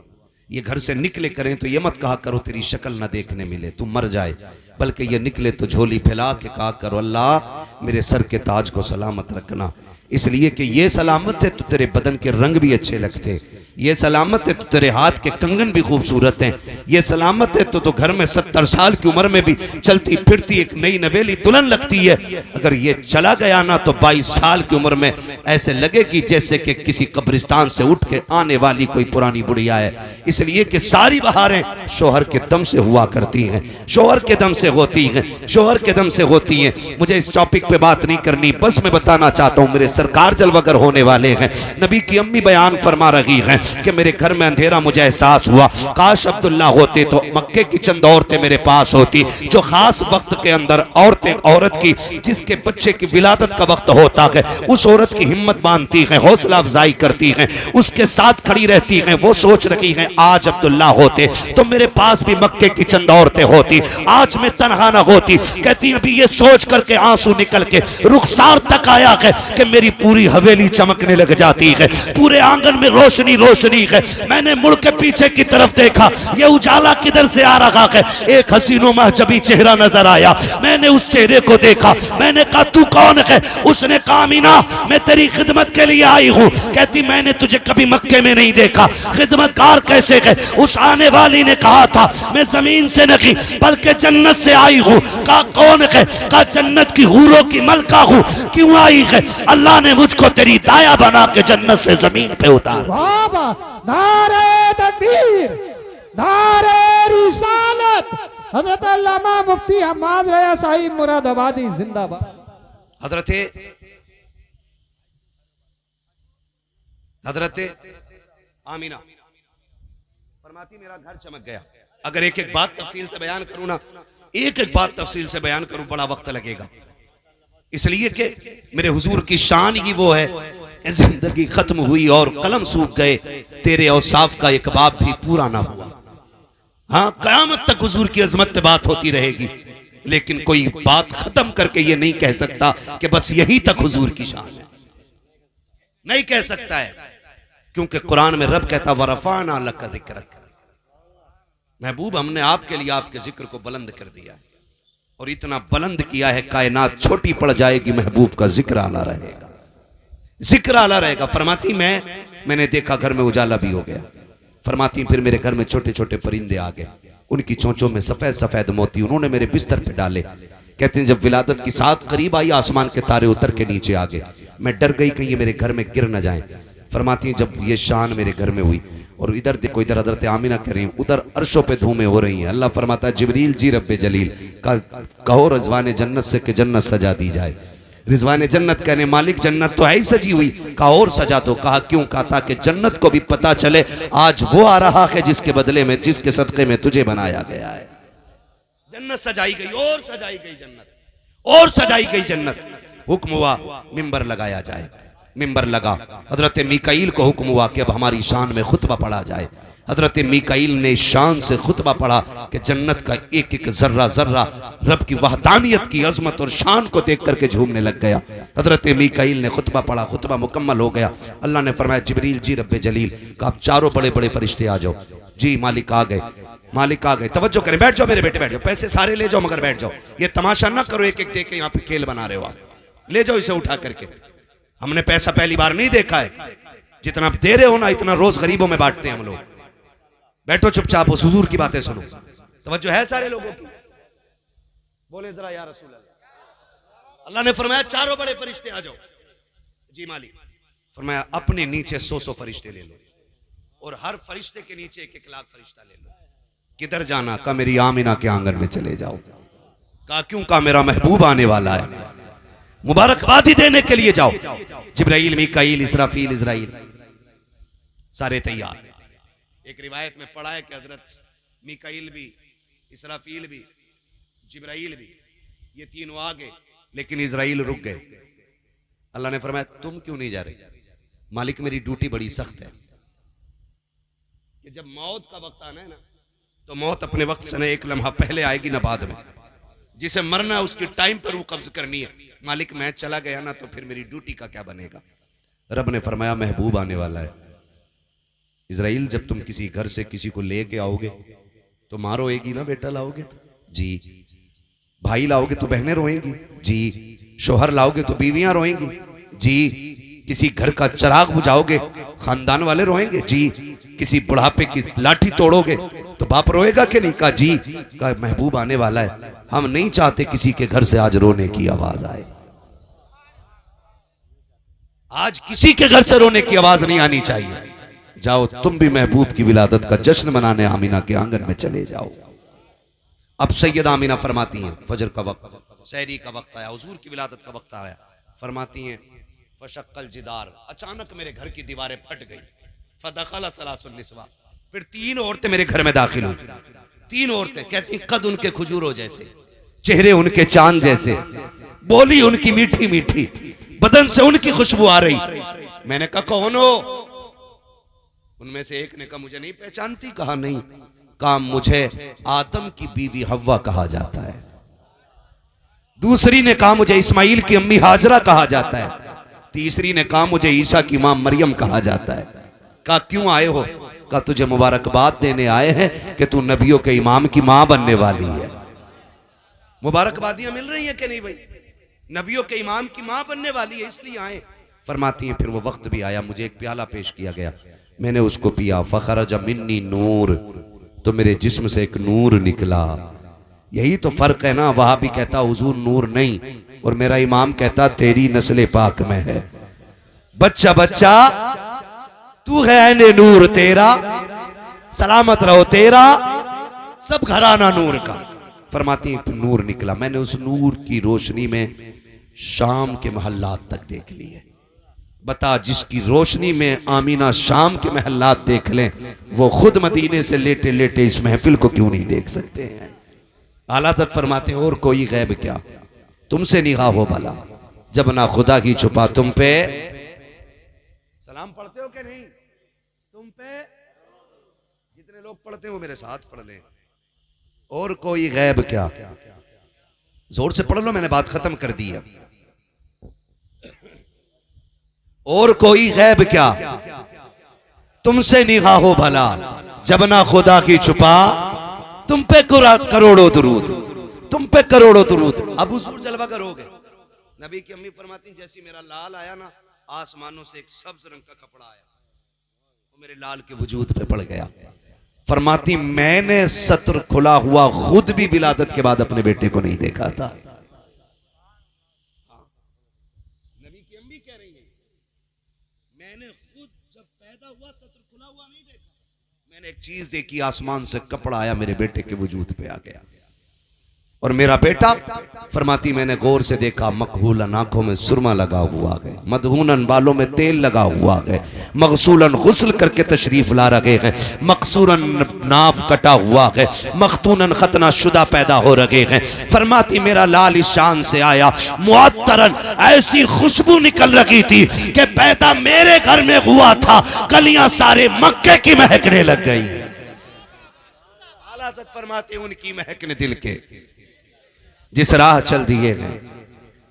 ये घर से निकले करें तो ये मत कहा करो तेरी शक्ल ना देखने मिले तू मर जाए, बल्कि ये निकले तो झोली फैला के कहा करो अल्लाह मेरे सर के ताज को सलामत रखना। इसलिए कि ये सलामत है तो तेरे बदन के रंग भी अच्छे लगते, ये सलामत है तो तेरे हाथ के कंगन भी खूबसूरत हैं, ये सलामत है तो घर में 70 साल की उम्र में भी चलती फिरती एक नई नवेली दुल्हन लगती है। अगर ये चला गया ना तो 22 साल की उम्र में ऐसे लगेगी जैसे कि किसी कब्रिस्तान से उठ के आने वाली कोई पुरानी बुढ़िया है। इसलिए कि सारी बहारें शोहर के दम से हुआ करती हैं, शोहर के दम से होती हैं, शोहर के दम से होती हैं। मुझे इस टॉपिक पे बात नहीं करनी, बस मैं बताना चाहता हूँ मेरे सरकार जलवागर होने वाले हैं। नबी की अम्मी बयान फरमा रही हैं कि मेरे घर में अंधेरा, मुझे एहसास हुआ काश अब्दुल्ला होते तो मक्के की चंद औरतें मेरे पास होती जो खास वक्त के अंदर औरतें औरत की जिसके बच्चे की विलादत का वक्त होता है उस औरत की हिम्मत बांधती हैं, हौसला अफजाई करती हैं, उसके साथ खड़ी रहती हैं। वो सोच रही हैं आज अब्दुल्ला होते तो मेरे पास भी मक्के की चंद औरतें होती, आज मैं तनहा न होती। कहती अभी ये सोच करके आंसू निकल के रुखसार तक आया है कि मेरी पूरी हवेली चमकने लग जाती है, पूरे आंगन में रोशनी रोशनी है। मैंने मुड़ के पीछे की तरफ देखा, ये उजाला किधर से आ रहा है? एक हसीनो महजबी चेहरा नजर आया। मैंने उस चेहरे को देखा, मैंने कहा तू कौन है? उसने कहा मीना मैं तेरी खिदमत के लिए आई हूँ। कहती मैंने तुझे कभी मक्के में नहीं देखा, खिदमतकार कैसे है? उस आने वाली ने कहा था मैं जमीन से नहीं बल्कि जन्नत से आई हूँ। कहा कौन है? कहा जन्नत की हूरों की मलका हूँ। क्यों आई है? अल्लाह ने मुझको तेरी दाया बना के जन्नत से जमीन पे उतार। नारे तकबीर, नारे रिसालत। हजरत अल्लामा मुफ्ती हम्माद रया साहिब मुरादाबादी जिंदाबाद। हजरत आमीना फरमाती मेरा घर चमक गया। अगर एक एक बात तफसील से बयान करूं ना, एक एक बात तफसील से बयान करूं बड़ा वक्त लगेगा। इसलिए कि मेरे हुजूर की शान ही वो है, जिंदगी खत्म हुई और कलम सूख गए, तेरे औसाफ का एक बाब भी पूरा ना हुआ। हाँ कयामत तक हुजूर की अजमत पे बात होती रहेगी, लेकिन कोई बात खत्म करके ये नहीं कह सकता कि बस यही तक हुजूर की शान है, नहीं कह सकता है। क्योंकि कुरान में रब कहता वरफाना लका जिक्रक, महबूब हमने आपके लिए आपके जिक्र को बुलंद कर दिया और इतना बुलंद किया है कायनात छोटी पड़ जाएगी, महबूब का जिक्र आला रहेगा, जिक्र आला रहेगा। फरमाती मैंने देखा घर में उजाला भी हो गया। फरमाती फिर मेरे घर में छोटे छोटे परिंदे आ गए, उनकी चोंचों में सफेद सफेद मोती, उन्होंने मेरे बिस्तर पे डाले। कहते हैं जब विलादत की साथ करीब आई आसमान के तारे उतर के नीचे आ गए, मैं डर गई कहीं ये मेरे घर में गिर न जाए। फरमाती जब ये शान मेरे घर में हुई और इधर देखो, इधर हज़रत आमिना कह रही हूँ, उधर अर्शों पे धूमें हो रही हैं। अल्लाह फरमाता है जिब्रील जी रब्बे जलील कहो रिजवान जन्नत से कि जन्नत सजा दी जाए। रिजवान जन्नत कहने मालिक जन्नत तो है ही सजी हुई। कहा और सजा दो। कहा क्यों? कहा ताकि जन्नत को भी पता चले आज वो आ रहा है जिसके बदले में, जिसके सदक़े में तुझे बनाया गया है। जन्नत सजाई गई और सजाई गई जन्नत और सजाई गई जन्नत। हुक्म हुआ मिंबर लगाया जाए, मिंबर लगा। हजरत मीकाईल को हुक्म हुआ कि अब हमारी शान में खुतबा पढ़ा जाए। हजरत मीकाईल ने शान से खुतबा पढ़ा कि जन्नत का एक एक जर्रा जर्रा रब की वहदानियत की अजमत और शान को देख करके झूमने लग गया। हजरत मीकाईल ने खुतबा पढ़ा, खुतबा मुकम्मल हो गया। अल्लाह ने फरमाया जिब्रील जी रब्बे जलील का आप चारों बड़े बड़े फरिश्ते आ जाओ। जी मालिक आ गए, मालिक आ गए। तवज्जो करें, बैठ जाओ मेरे बेटे, बैठ जाओ, पैसे सारे ले जाओ मगर बैठ जाओ। ये तमाशा ना करो एक एक दे के यहाँ पे खेल बना रहे हो आप। ले जाओ इसे उठा करके। हमने पैसा पहली बार नहीं देखा है, जितना दे रहे हो ना इतना रोज गरीबों में बांटते हैं हम लोग। बैठो चुपचाप, उस हुजूर की बातें सुनो। तवज्जो है सारे लोगों की? बोले जरा या रसूल अल्लाह। अल्लाह ने फरमाया चारों बड़े फरिश्ते आ जाओ। जी मालिक। फरमाया अपने नीचे 100 फरिश्ते ले लो और हर फरिश्ते के नीचे 1 लाख फरिश्ता ले लो। किधर जाना? का मेरी आमिना के आंगन में चले जाओ। कहा क्यों? का मेरा महबूब आने वाला है, मुबारकबादी देने के लिए जाओ। जिब्राइल मीकाईल इसराफील इजराइल सारे तैयार। एक रिवायत में पढ़ा है कि हजरत मीकाईल भी, इसराफील भी, जिब्राइल भी, ये तीनों आ गए लेकिन इजराइल रुक गए। अल्लाह ने फरमाया तुम क्यों नहीं जा रहे? मालिक मेरी ड्यूटी बड़ी सख्त है कि जब मौत का वक्त आना है ना तो मौत अपने वक्त से न एक लम्हा पहले आएगी न बाद में। जिसे मरना है उसकी टाइम पर वो कब्ज करनी है। मालिक मैं चला गया ना तो फिर मेरी ड्यूटी का क्या बनेगा। रब ने फरमाया महबूब आने वाला है। इजराइल जब तुम किसी घर से किसी को लेके आओगे तो माँ रोएगी ना, बेटा लाओगे तो जी, भाई लाओगे तो बहनें रोएंगी जी, शोहर लाओगे तो बीवियां रोएंगी जी, किसी घर का चिराग बुझाओगे खानदान वाले रोएंगे जी, किसी बुढ़ापे की लाठी तोड़ोगे तो बाप रोएगा कि नहीं। कहा जी, कहा महबूब आने वाला है, हम नहीं चाहते किसी के घर से आज रोने की आवाज आए। आज किसी के घर से रोने की आवाज नहीं आनी चाहिए। जाओ तुम भी महबूब की विलादत का जश्न मनाने आमीना के आंगन में चले जाओ। अब सैयदा आमीना फरमाती हैं फजर का वक्त, सहरी का वक्त आया, हुजूर की विलादत का वक्त आया। फरमाती हैं फशक्कल जिदार, अचानक मेरे घर की दीवारें फट गई। फदखला सलासुन निस्वा, फिर 3 औरतें मेरे घर में दाखिल हुई। 3 औरतें कहती कद उनके खजूरों जैसे, चेहरे उनके चांद जैसे, बोली उनकी मीठी मीठी, बदन से उनकी खुशबू आ रही। मैंने कहा कौन हो? उनमें से एक ने कहा मुझे नहीं पहचानती। कहा नहीं। कहा मुझे आदम की बीवी हव्वा कहा जाता है। दूसरी ने कहा मुझे इस्माइल की अम्मी हाजरा कहा जाता है। तीसरी ने कहा मुझे ईसा की मां मरियम कहा जाता है। कहा क्यों आए हो? कहा तुझे मुबारकबाद देने आए हैं कि तू नबियों के इमाम की मां बनने वाली है। मुबारकबादियां मिल रही हैं कि नहीं भाई? नबियों के इमाम की मां बनने वाली है, इसलिए आए। फरमाती हैं फिर वो वक्त भी आया, मुझे एक प्याला पेश किया गया, मैंने उसको पिया। फखरज मिन्नी नूर, तो मेरे जिस्म से एक नूर निकला। यही तो फर्क है ना, वहां भी कहता हुजूर नूर नहीं, और मेरा इमाम कहता तेरी नस्ल पाक में है। बच्चा बच्चा तू है ने नूर तेरा, सलामत रहो तेरा सब घराना नूर का। फरमाती है नूर निकला, मैंने उस नूर की रोशनी में शाम के महल्लात तक देख लिए। बता जिसकी रोशनी में आमीना शाम के महल्लात देख लें, वो खुद मदीने से लेटे लेटे इस महफिल को क्यों नहीं देख सकते हैं। आला हज़रत फरमाते हैं और कोई गैब क्या, तुमसे निगाह हो भला, जब ना खुदा की छुपा तुम पे। सलाम पढ़ते हो कि नहीं? तुम पे जितने लोग पढ़ते हो मेरे साथ पढ़ लें। और कोई गैब क्या, जोर से पढ़ लो, मैंने बात खत्म कर दी है। और कोई गैब क्या, तुमसे निगाह हो भला, जब ना खुदा की छुपा तुम पे करोड़ों दुरूद, तुम पे करोड़ों दुरूद। अब हुजूर जलवा करोगे। नबी की अम्मी फरमाती जैसी मेरा लाल आया ना, आसमानों से एक सब्ज रंग का कपड़ा आया, वो मेरे लाल के वजूद पे पड़ गया। फरमाती मैंने सत्र खुला हुआ खुद भी विलादत के बाद अपने बेटे को नहीं देखा था। नबी की अम्मी कह रही है मैंने खुद जब पैदा हुआ सत्र खुला हुआ नहीं देखा, मैंने एक चीज देखी, आसमान से कपड़ा आया मेरे बेटे के वजूद पे आ गया। और मेरा बेटा फरमाती मैंने गौर से देखा, मकबूलन आंखों में सुरमा लगा हुआ है, मदहूनन बालों में तेल लगा हुआ है, मगसूलन गुस्ल करके तशरीफ ला रहे हैं, मकसूरन नाफ कटा हुआ है, मखतूनन खतना शुदा पैदा हो रहे हैं। फरमाती मेरा लाल इस शान से आया, मुअत्तरन ऐसी खुशबू निकल रही थी कि पैदा मेरे घर में हुआ था, कलियां सारे मक्के की महकने लग गई। आला हज़रत फरमाते उनकी महकने दिल के जिस राह चल दिए गए,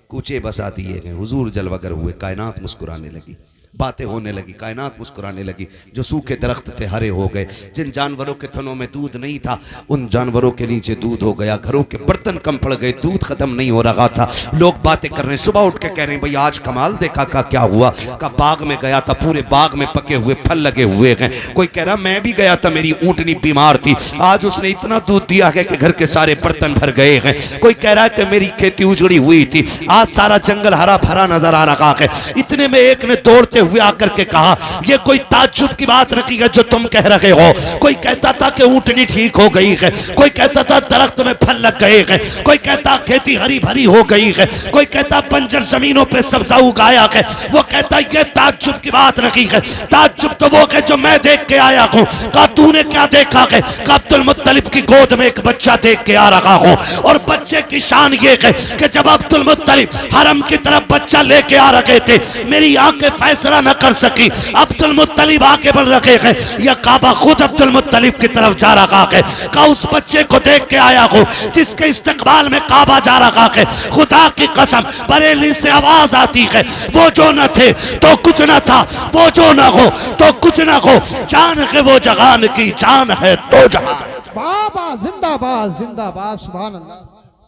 कूचे बसा दिए गए, हुजूर जलवागर हुए, कायनात मुस्कुराने लगी, बातें होने लगी, कायनात मुस्कुराने लगी। जो सूखे दरख्त थे हरे हो गए, जिन जानवरों के थनों में दूध नहीं था उन जानवरों के नीचे दूध हो गया, घरों के बर्तन कम पड़ गए, दूध खत्म नहीं हो रहा था। लोग बातें कर रहे हैं, सुबह उठ के कह रहे हैं भाई आज कमाल देखा। का क्या हुआ? का बाग में गया था, पूरे बाग में पके हुए फल लगे हुए हैं। कोई कह रहा मैं भी गया था, मेरी ऊँटनी बीमार थी, आज उसने इतना दूध दिया है कि घर के सारे बर्तन भर गए हैं। कोई कह रहा है कि मेरी खेती उजड़ी हुई थी, आज सारा जंगल हरा भरा नजर आ रहा है। इतने में एक ने दौड़ते हुए आकर के कहा ये कोई ताज्जुब की बात नहीं है जो तुम कह रहे हो। कोई कहता था कि ऊँटनी ठीक हो गई है, कोई कहता था दरख्त में फल लग गए हैं, कोई कहता खेती हरी भरी हो गई है, कोई कहता बंजर जमीनों पे सब्जा उगाया है। वो कहता ये ताज्जुब की बात नहीं है, ताज्जुब तो वो है जो मैं देख के आया हूँ। कहा तूने क्या देखा है? कहा अब्दुल मुत्तलिब की गोद में एक बच्चा देख के आ रहा हूँ, और बच्चे की शान ये है कि जब अब्दुल मुत्तलिब हरम की तरफ बच्चा लेके आ रहे थे, मेरी आंखें फैसला मुआसरा न कर सकी। अब्दुल मुत्तलिब आके बढ़ रखे हैं, यह काबा खुद अब्दुल मुत्तलिब की तरफ जा रहा है। का उस बच्चे को देख के आया हो जिसके इस्तकबाल में काबा जा रहा है। खुदा की कसम बरेली से आवाज आती है, वो जो न थे तो कुछ न था, वो जो न हो तो कुछ न हो, जान है वो जहान की जान है तो जहान। बाबा जिंदाबाद जिंदाबाद, सुभान अल्लाह।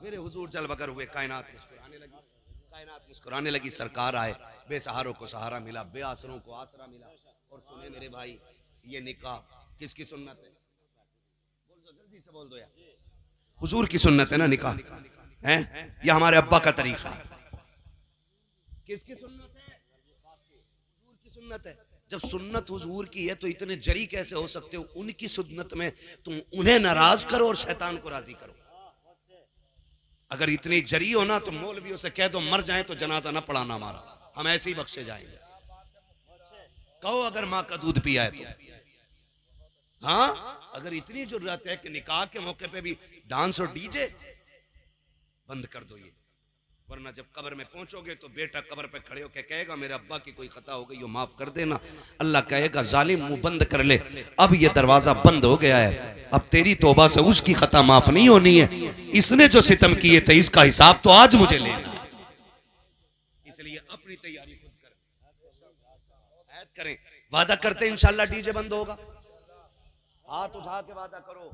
मेरे हुजूर जल बकर हुए, कायनात मुस्कुराने लगी, कायनात मुस्कुराने लगी। सरकार आए, बेसहारों को सहारा मिला, बेआसरों को आसरा मिला। और सुने मेरे भाई, ये निकाह किसकी सुन्नत है? बोल दो, जल्दी से बोल दो यार। हुजूर की सुन्नत है ना निकाह, है ये हमारे अब्बा का तरीका है। किसकी सुन्नत है? हुजूर की सुन्नत है। जब सुन्नत हुजूर की है तो इतने जरी कैसे हो सकते हो? उनकी सुन्नत में तुम उन्हें नाराज करो और शैतान को राजी करो। अगर इतनी जरी हो ना तो मौलवियों से कह दो मर जाए तो जनाजा ना पढ़ाना हमारा, हम ऐसे ही बख्शे जाएंगे। कहो अगर माँ का दूध पिया है तो। हाँ, अगर इतनी जरूरत है कि निकाह के मौके पे भी डांस और डीजे बंद कर दो ये, वरना जब कब्र में पहुंचोगे तो बेटा कब्र पे खड़े होकर कहेगा मेरे अब्बा की कोई खता हो गई हो माफ कर देना। अल्लाह कहेगा जालिम मुंह बंद कर ले, अब ये दरवाजा बंद हो गया है, अब तेरी तौबा से उसकी खता माफ नहीं होनी है। इसने जो सितम किए थे इसका हिसाब तो आज मुझे लेना है। इसलिए अपनी तैयारी खुद करें, वादा करते हैं इंशाल्लाह डीजे बंद होगा। हाथ उठा के वादा करो।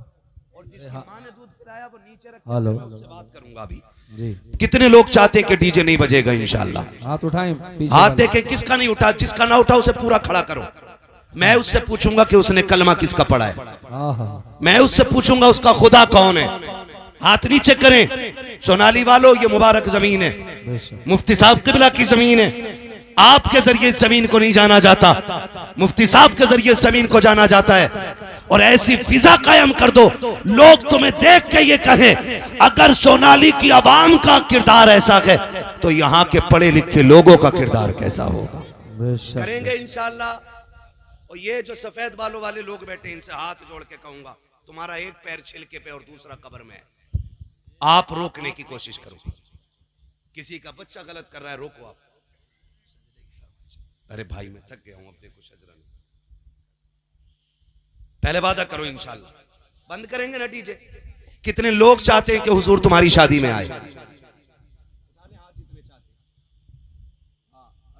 और जिसकी मां ने दूध पिलाया वो नीचे रख, मैं उससे बात करूंगा अभी जी। कितने लोग चाहते कि डीजे नहीं बजेगा इंशाल्लाह? हाथ उठाएं, हाथ देखे किसका नहीं उठा, जिसका ना उठा उसे पूरा खड़ा करो। मैं उससे पूछूंगा कि उसने कलमा किसका पढ़ा है, मैं उससे पूछूंगा उसका खुदा कौन है। हाथ नीचे करें। सोनाली वालों ये मुबारक जमीन है, मुफ्ती साहब किबला की जमीन है। आपके जरिए इस जमीन को नहीं जाना जाता, मुफ्ती साहब के जरिए इस जमीन को जाना जाता है। और ऐसी फिजा कायम कर दो लोग तुम्हें देख के ये कहें अगर सोनाली की आवाम का किरदार ऐसा है तो यहाँ के पढ़े लिखे लोगों का किरदार कैसा होगा। करेंगे इंशाल्लाह। और ये जो सफेद बालों वाले लोग बैठे इनसे हाथ जोड़ के कहूंगा तुम्हारा एक पैर छिलके पे और दूसरा कब्र में है, आप रोकने की कोशिश करो। किसी का बच्चा गलत कर रहा है रोको आप। अरे भाई मैं थक गया हूं, अब देखो शजरा ने पहले वादा करो इंशाल्लाह बंद करेंगे ना डीजे। कितने लोग चाहते हैं कि हुजूर तुम्हारी शादी में आए? अरे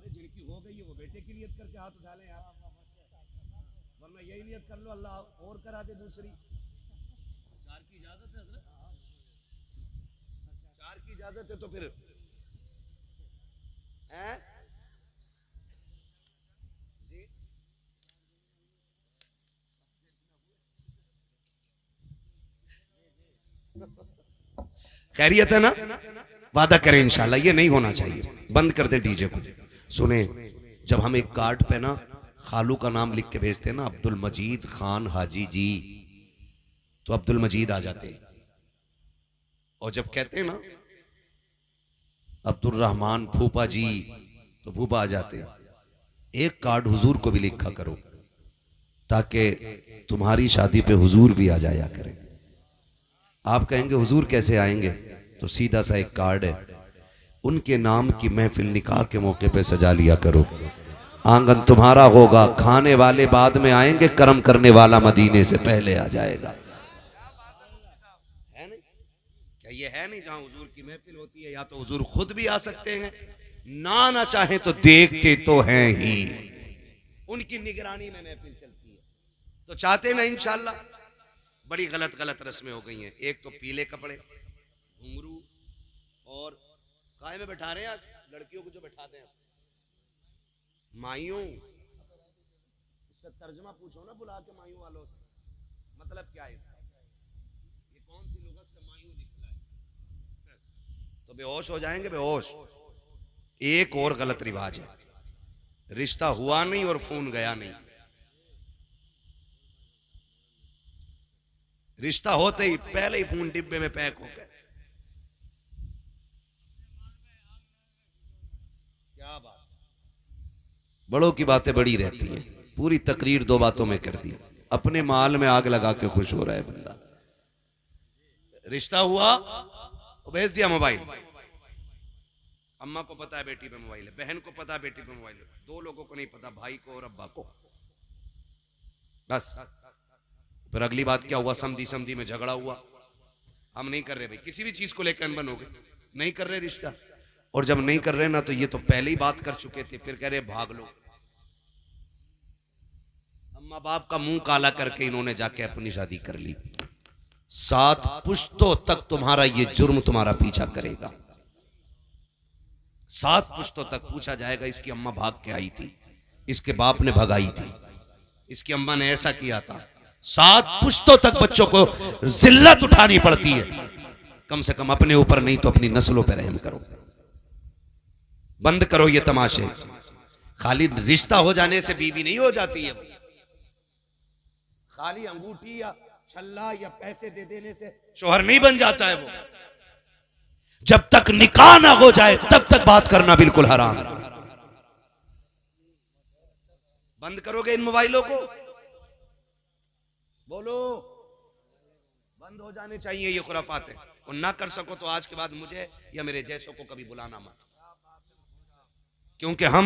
जिनकी हो गई है वो बेटे की नियत करके हाथ उठा लें यार, वरना यही नियत कर लो अल्लाह और करा दे दूसरी। चार की इजाजत है हजरत, चार की इजाजत है तो फिर हैं? खैरियत है ना? वादा करें इंशाल्लाह ये नहीं होना चाहिए, बंद कर दें डीजे को। सुने, जब हम एक कार्ड पे ना खालू का नाम लिख के भेजते हैं ना, अब्दुल मजीद खान हाजी जी, तो अब्दुल मजीद आ जाते हैं। और जब कहते हैं ना अब्दुल रहमान फूफा जी, तो फूफा आ जाते हैं। एक कार्ड हुजूर को भी लिखा करो ताकि तुम्हारी शादी पे हुजूर भी आ जाया करें। आप कहेंगे हुजूर कैसे आएंगे? तो सीधा सा एक कार्ड है, उनके नाम की महफिल निकाह के मौके पे सजा लिया करो। आंगन तुम्हारा होगा, खाने वाले बाद में आएंगे, कर्म करने वाला मदीने से पहले आ जाएगा। है नहीं? क्या ये है नहीं जहां हुजूर की महफिल होती है या तो हुजूर खुद भी आ सकते हैं, ना चाहे तो देखते तो हैं ही, उनकी निगरानी में महफिल चलती है। तो चाहते ना इंशाल्लाह। बड़ी गलत गलत रस्में हो गई हैं। एक तो पीले कपड़े, घुंघरू, और काय में बैठा रहे हैं आज लड़कियों को जो बैठाते हैं माइयों, इससे तर्जमा पूछो ना बुला के माइयों वालों से, मतलब क्या है इसका? ये कौन सी लुगत से माइयों निकला है? तो बेहोश हो जाएंगे, बेहोश। एक और गलत रिवाज है, रिश्ता हुआ नहीं और फोन गया नहीं। रिश्ता होते ही पहले ही फोन डिब्बे में पैक हो गए। क्या बात, बड़ों की बातें बड़ी रहती हैं। पूरी तकरीर दो बातों में कर दी, अपने माल में आग लगा के खुश हो रहा है बंदा। रिश्ता हुआ, भेज दिया मोबाइल, अम्मा को पता है बेटी पे मोबाइल है, बहन को पता है बेटी पे मोबाइल है, दो लोगों को नहीं पता, भाई को और अब्बा को। बस फिर अगली बात क्या हुआ, समधी समधी में झगड़ा हुआ, हम नहीं कर रहे भाई, किसी भी चीज को लेकर अनबन हो गई, नहीं कर रहे रिश्ता। और जब नहीं कर रहे ना, तो ये तो पहले ही बात कर चुके थे, फिर कह रहे भाग लो। अम्मा बाप का मुंह काला करके इन्होंने जाके अपनी शादी कर ली। 7 पुश्तों तक तुम्हारा ये जुर्म तुम्हारा पीछा करेगा। 7 पुश्तों तक पूछा जाएगा, इसकी अम्मा भाग के आई थी, इसके बाप ने भगाई थी, इसकी अम्मा ने ऐसा किया था। 7 पुश्तों तक बच्चों को जिल्लत उठानी पड़ती है। कम से कम अपने ऊपर नहीं तो अपनी नस्लों पर रहम करो। बंद करो ये तमाशे। खाली रिश्ता हो जाने से बीवी नहीं हो जाती है, खाली अंगूठी या छल्ला या पैसे दे देने से शोहर नहीं बन जाता है। वो जब तक निकाह ना हो जाए तब तक बात करना बिल्कुल हराम है। बंद करोगे इन मोबाइलों को? बोलो, बंद हो जाने चाहिए ये खुराफात है। और ना कर सको तो आज के बाद मुझे या मेरे जैसों को कभी बुलाना मत, क्योंकि हम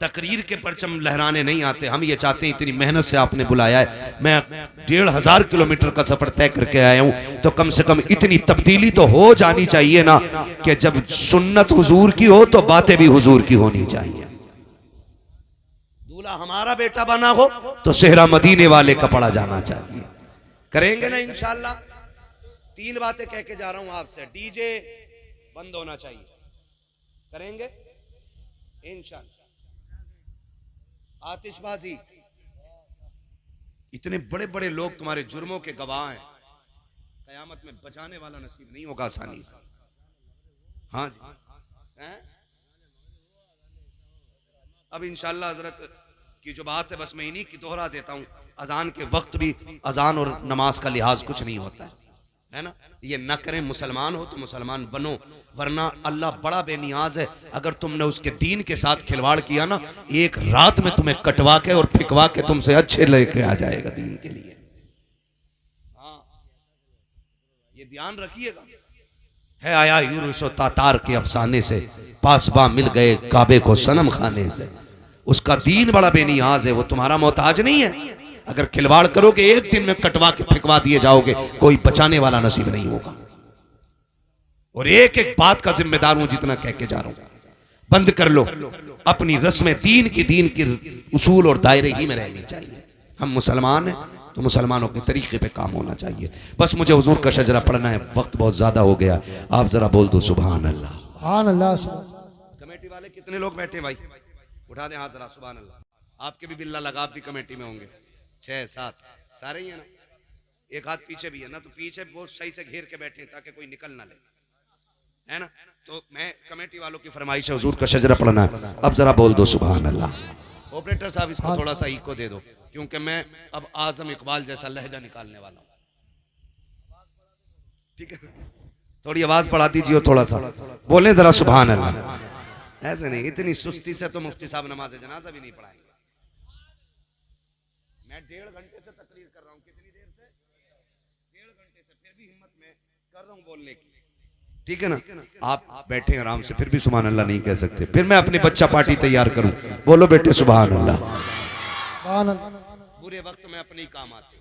तकरीर के परचम लहराने नहीं आते। हम ये चाहते हैं, इतनी मेहनत से आपने बुलाया है, मैं 1500 किलोमीटर का सफर तय करके आया हूं, तो कम से कम इतनी तब्दीली तो हो जानी चाहिए ना कि जब सुन्नत हुजूर की हो तो बातें भी हुजूर की होनी चाहिए। दूल्हा हमारा बेटा बना हो तो सेहरा मदीने वाले का पड़ा जाना चाहिए। करेंगे ना इंशाअल्लाह। 3 बातें कह के जा रहा हूं आपसे। डीजे बंद होना चाहिए, करेंगे इंशाअल्लाह। आतिशबाजी, इतने बड़े बड़े लोग तुम्हारे जुर्मों के गवाह हैं, कयामत में बचाने वाला नसीब नहीं होगा आसानी से। हाँ जी, अब इंशाअल्लाह हजरत की जो बात है बस मैं इन्हीं की दोहरा देता हूं। अजान के वक्त भी अजान और नमाज का लिहाज कुछ नहीं होता है ना। ये न करें, मुसलमान हो तो मुसलमान बनो, वरना अल्लाह बड़ा बेनियाज है। अगर तुमने उसके दीन के साथ खिलवाड़ किया ना, एक रात में तुम्हें कटवा के और फिकवा के तुमसे अच्छे लेके आ जाएगा दीन के लिए। हाँ, ये ध्यान रखिएगा। है आया यूनुस तातार के अफसाने से, पासबा मिल गए काबे को सनम खाने से। उसका दीन बड़ा बेनियाज है, वो तुम्हारा मोहताज नहीं है। अगर खिलवाड़ करोगे एक दिन में कटवा के फिकवा दिए जाओगे, कोई बचाने वाला नसीब नहीं होगा। और एक एक बात का जिम्मेदार हूं जितना कह के जा रहा हूं। बंद कर लो अपनी रस्में, दीन की उसूल और दायरे ही में रहनी चाहिए। हम मुसलमान हैं तो मुसलमानों के तरीके पे काम होना चाहिए। बस मुझे हुजूर का शजरा पढ़ना है, वक्त बहुत ज्यादा हो गया। आप जरा बोल दो सुभान अल्लाह। सुभान अल्लाह। कमेटी वाले कितने लोग बैठे भाई, उठा दें हाथ जरा। सुभान अल्लाह। आपके भी बिल्ला लगा, आप भी कमेटी में होंगे। 6-7 सारे ही है ना। एक हाथ पीछे भी है ना, तो पीछे बहुत सही से घेर के बैठे ताकि कोई निकल ना ले, है ना। तो मैं कमेटी वालों की फरमाइश है, हुजूर का शजरा पढ़ना है। अब जरा बोल दो सुभान अल्लाह। ऑपरेटर साहब इसको थोड़ा सा इको दे दो, क्योंकि मैं अब आजम इकबाल जैसा लहजा निकालने वाला हूं। ठीक है, थोड़ी आवाज बढ़ा दीजिए थोड़ा सा, बोले जरा सुभान अल्लाह। ऐसे नहीं, इतनी सुस्ती से तो मुफ्ती साहब नमाज जनाजा भी नहीं पढ़ाएंगे। मैं 1.5 घंटे से तकरीर कर रहा हूं। कितनी देर से? 1.5 घंटे से, फिर भी हिम्मत में कर रहा हूं बोलने की। ठीक है ना। आप बैठे आराम से, फिर भी सुभान अल्लाह नहीं कह सकते। फिर मैं अपनी बच्चा पार्टी तैयार करूं, बोलो बेटे सुभान अल्लाह। बुरे वक्त में अपने ही काम आते।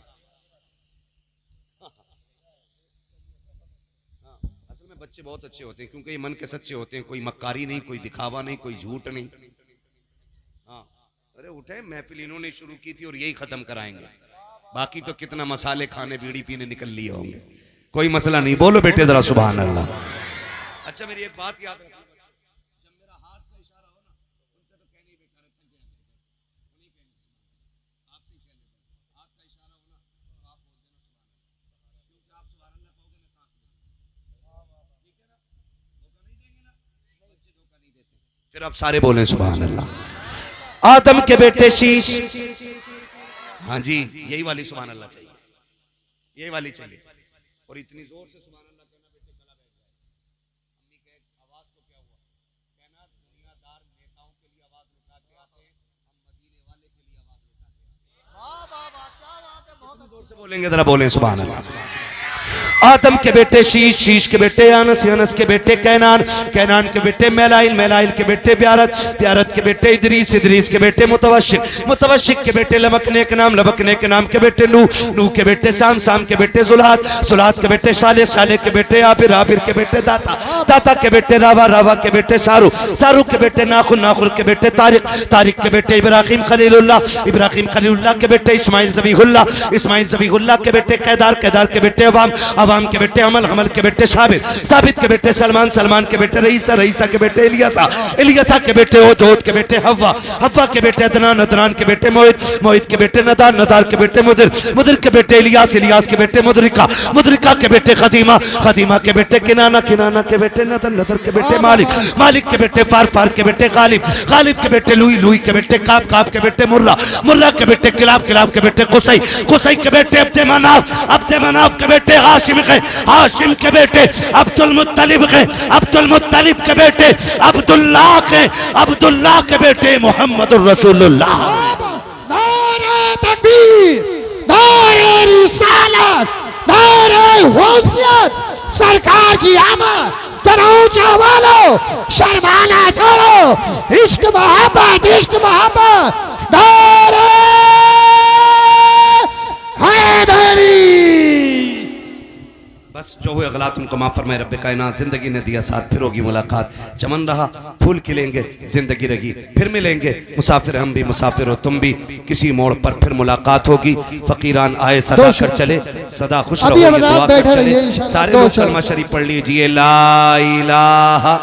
असल में बच्चे बहुत अच्छे होते हैं, क्योंकि ये मन के सच्चे होते हैं। कोई मक्कारी नहीं, कोई दिखावा नहीं, कोई झूठ नहीं। हाँ, अरे उठे, महफिल इन्होंने शुरू की थी और यही खत्म कराएंगे। बाकी तो कितना मसाले खाने बीड़ी पीने निकल लिए होंगे, कोई मसला नहीं। बोलो बेटे जरा सुभान अल्लाह। अच्छा, मेरी एक बात याद रखिएगा, जब मेरा हाथ का इशारा हो ना, उनसे तो कहने ही बेकार है, उन्हीं कहने आपसे ही कहने। हाथ का इशारा हो ना तो आप बोल देना सुभान अल्लाह, क्योंकि आप सुभान अल्लाह कहोगे मैं सांस लूंगा। ठीक है ना, धोखा नहीं देंगे ना, बच्चे धोखा नहीं देते। फिर आप सारे बोले सुभान अल्लाह। आदम के बेटे शीश, हाँ जी, यही वाली सुभान अल्लाह चाहिए, यही वाली चाहिए। और इतनी जोर से सुभान अल्लाह कहना, बेटे गला बैठ जाए। अम्मी के आवाज को क्या हुआ, कहना दुनियादार नेताओं के लिए आवाज उठा के आते हैं, हम मदीने वाले के लिए आवाज उठा के आते हैं। वाह वाह वाह, क्या बात है, बहुत जोर से बोलेंगे, जरा बोलें सुभान अल्लाह। आदम के बेटे शीश, शीश के बेटे अनस, अनस के बेटे कैनान, कैनान के बेटे मैलाइल, मैलाइल के बेटे ब्यारत, ब्यारत के बेटे इदरीस, इदरीस के बेटे मुतवशिक, मुतवशिक के बेटे लबकने के नाम, लबकने के नाम के बेटे नूह, नूह के बेटे साम, साम के बेटे जुल्हात, जुल्हात के बेटे शाले, शाले के बेटे आबिर, आबिर के बेटे दाता, दाता के बेटे रावा, रावा के बेटे सारू, सारू के बेटे नाखुन, नाखुन के बेटे तारिक, तारिक के बेटे इब्राहिम खलीलुल्लाह, इब्राहिम खलीलुल्लाह के बेटे इस्माइल ज़बीहुल्लाह, इस्माइल ज़बीहुल्लाह के बेटे कैदार, कैदार के बेटे अवाम, अवाम के बेटे अमल, अमल के बेटे साबित, साबित के बेटे सलमान, सलमान के बेटे रईसा, रईसा के बेटे इलियासा, इलियासा के बेटे ओद, ओद के बेटे हव्वा, हव्वा के बेटे अदनान, अदनान के बेटे मोहित, मोहित के बेटे नदार, नदार के बेटे मुदिर, मुदिर के बेटे इलियास, इलियास के बेटे मुदरिका, मुदरिका के बेटे खदीमा, खदीमा के बेटे किनाना, किनाना के बेटे नदर, नदर के बेटे मालिक, मालिक के बेटे फार, फार के बेटे गालिब, गालिब के बेटे लुई, लुई के बेटे काब, काब के बेटे मुर्रा, मुर्रा के बेटे किलाब, किलाब के बेटे कुसई, कुसई के बेटे अब्दे मनाफ, अब्दे मनाफ के बेटे हाशिम के, हाशिम के बेटे अब्दुल मुत्तलिब के, अब्दुल मुत्तलिब के बेटे अब्दुल्लाह के, अब्दुल्लाह के बेटे मोहम्मदुर रसूलुल्लाह। नारे तकबीर, नारे रिसालत, नारे होशियत, सरकार की आमद, ऊंचा वालो, शर्माना छोड़ो, इश्क मोहब्बत, इश्क मोहब्बत, नारे हैदरी। बस जो हुए गलत उनको माफ फरमाए रब्बे कायनात। जिंदगी ने दिया साथ, फिर होगी मुलाकात, चमन रहा फूल खिलेंगे, जिंदगी रही फिर मिलेंगे, मुसाफिर हम भी, मुसाफिर हो तुम भी, किसी मोड़ पर फिर मुलाकात होगी। फकीरान आए सदा कर चले, सदा खुश रहो, ये दुआ कर चले। सारे लोग कलमा शरीफ पढ़ लीजिए, ला इलाहा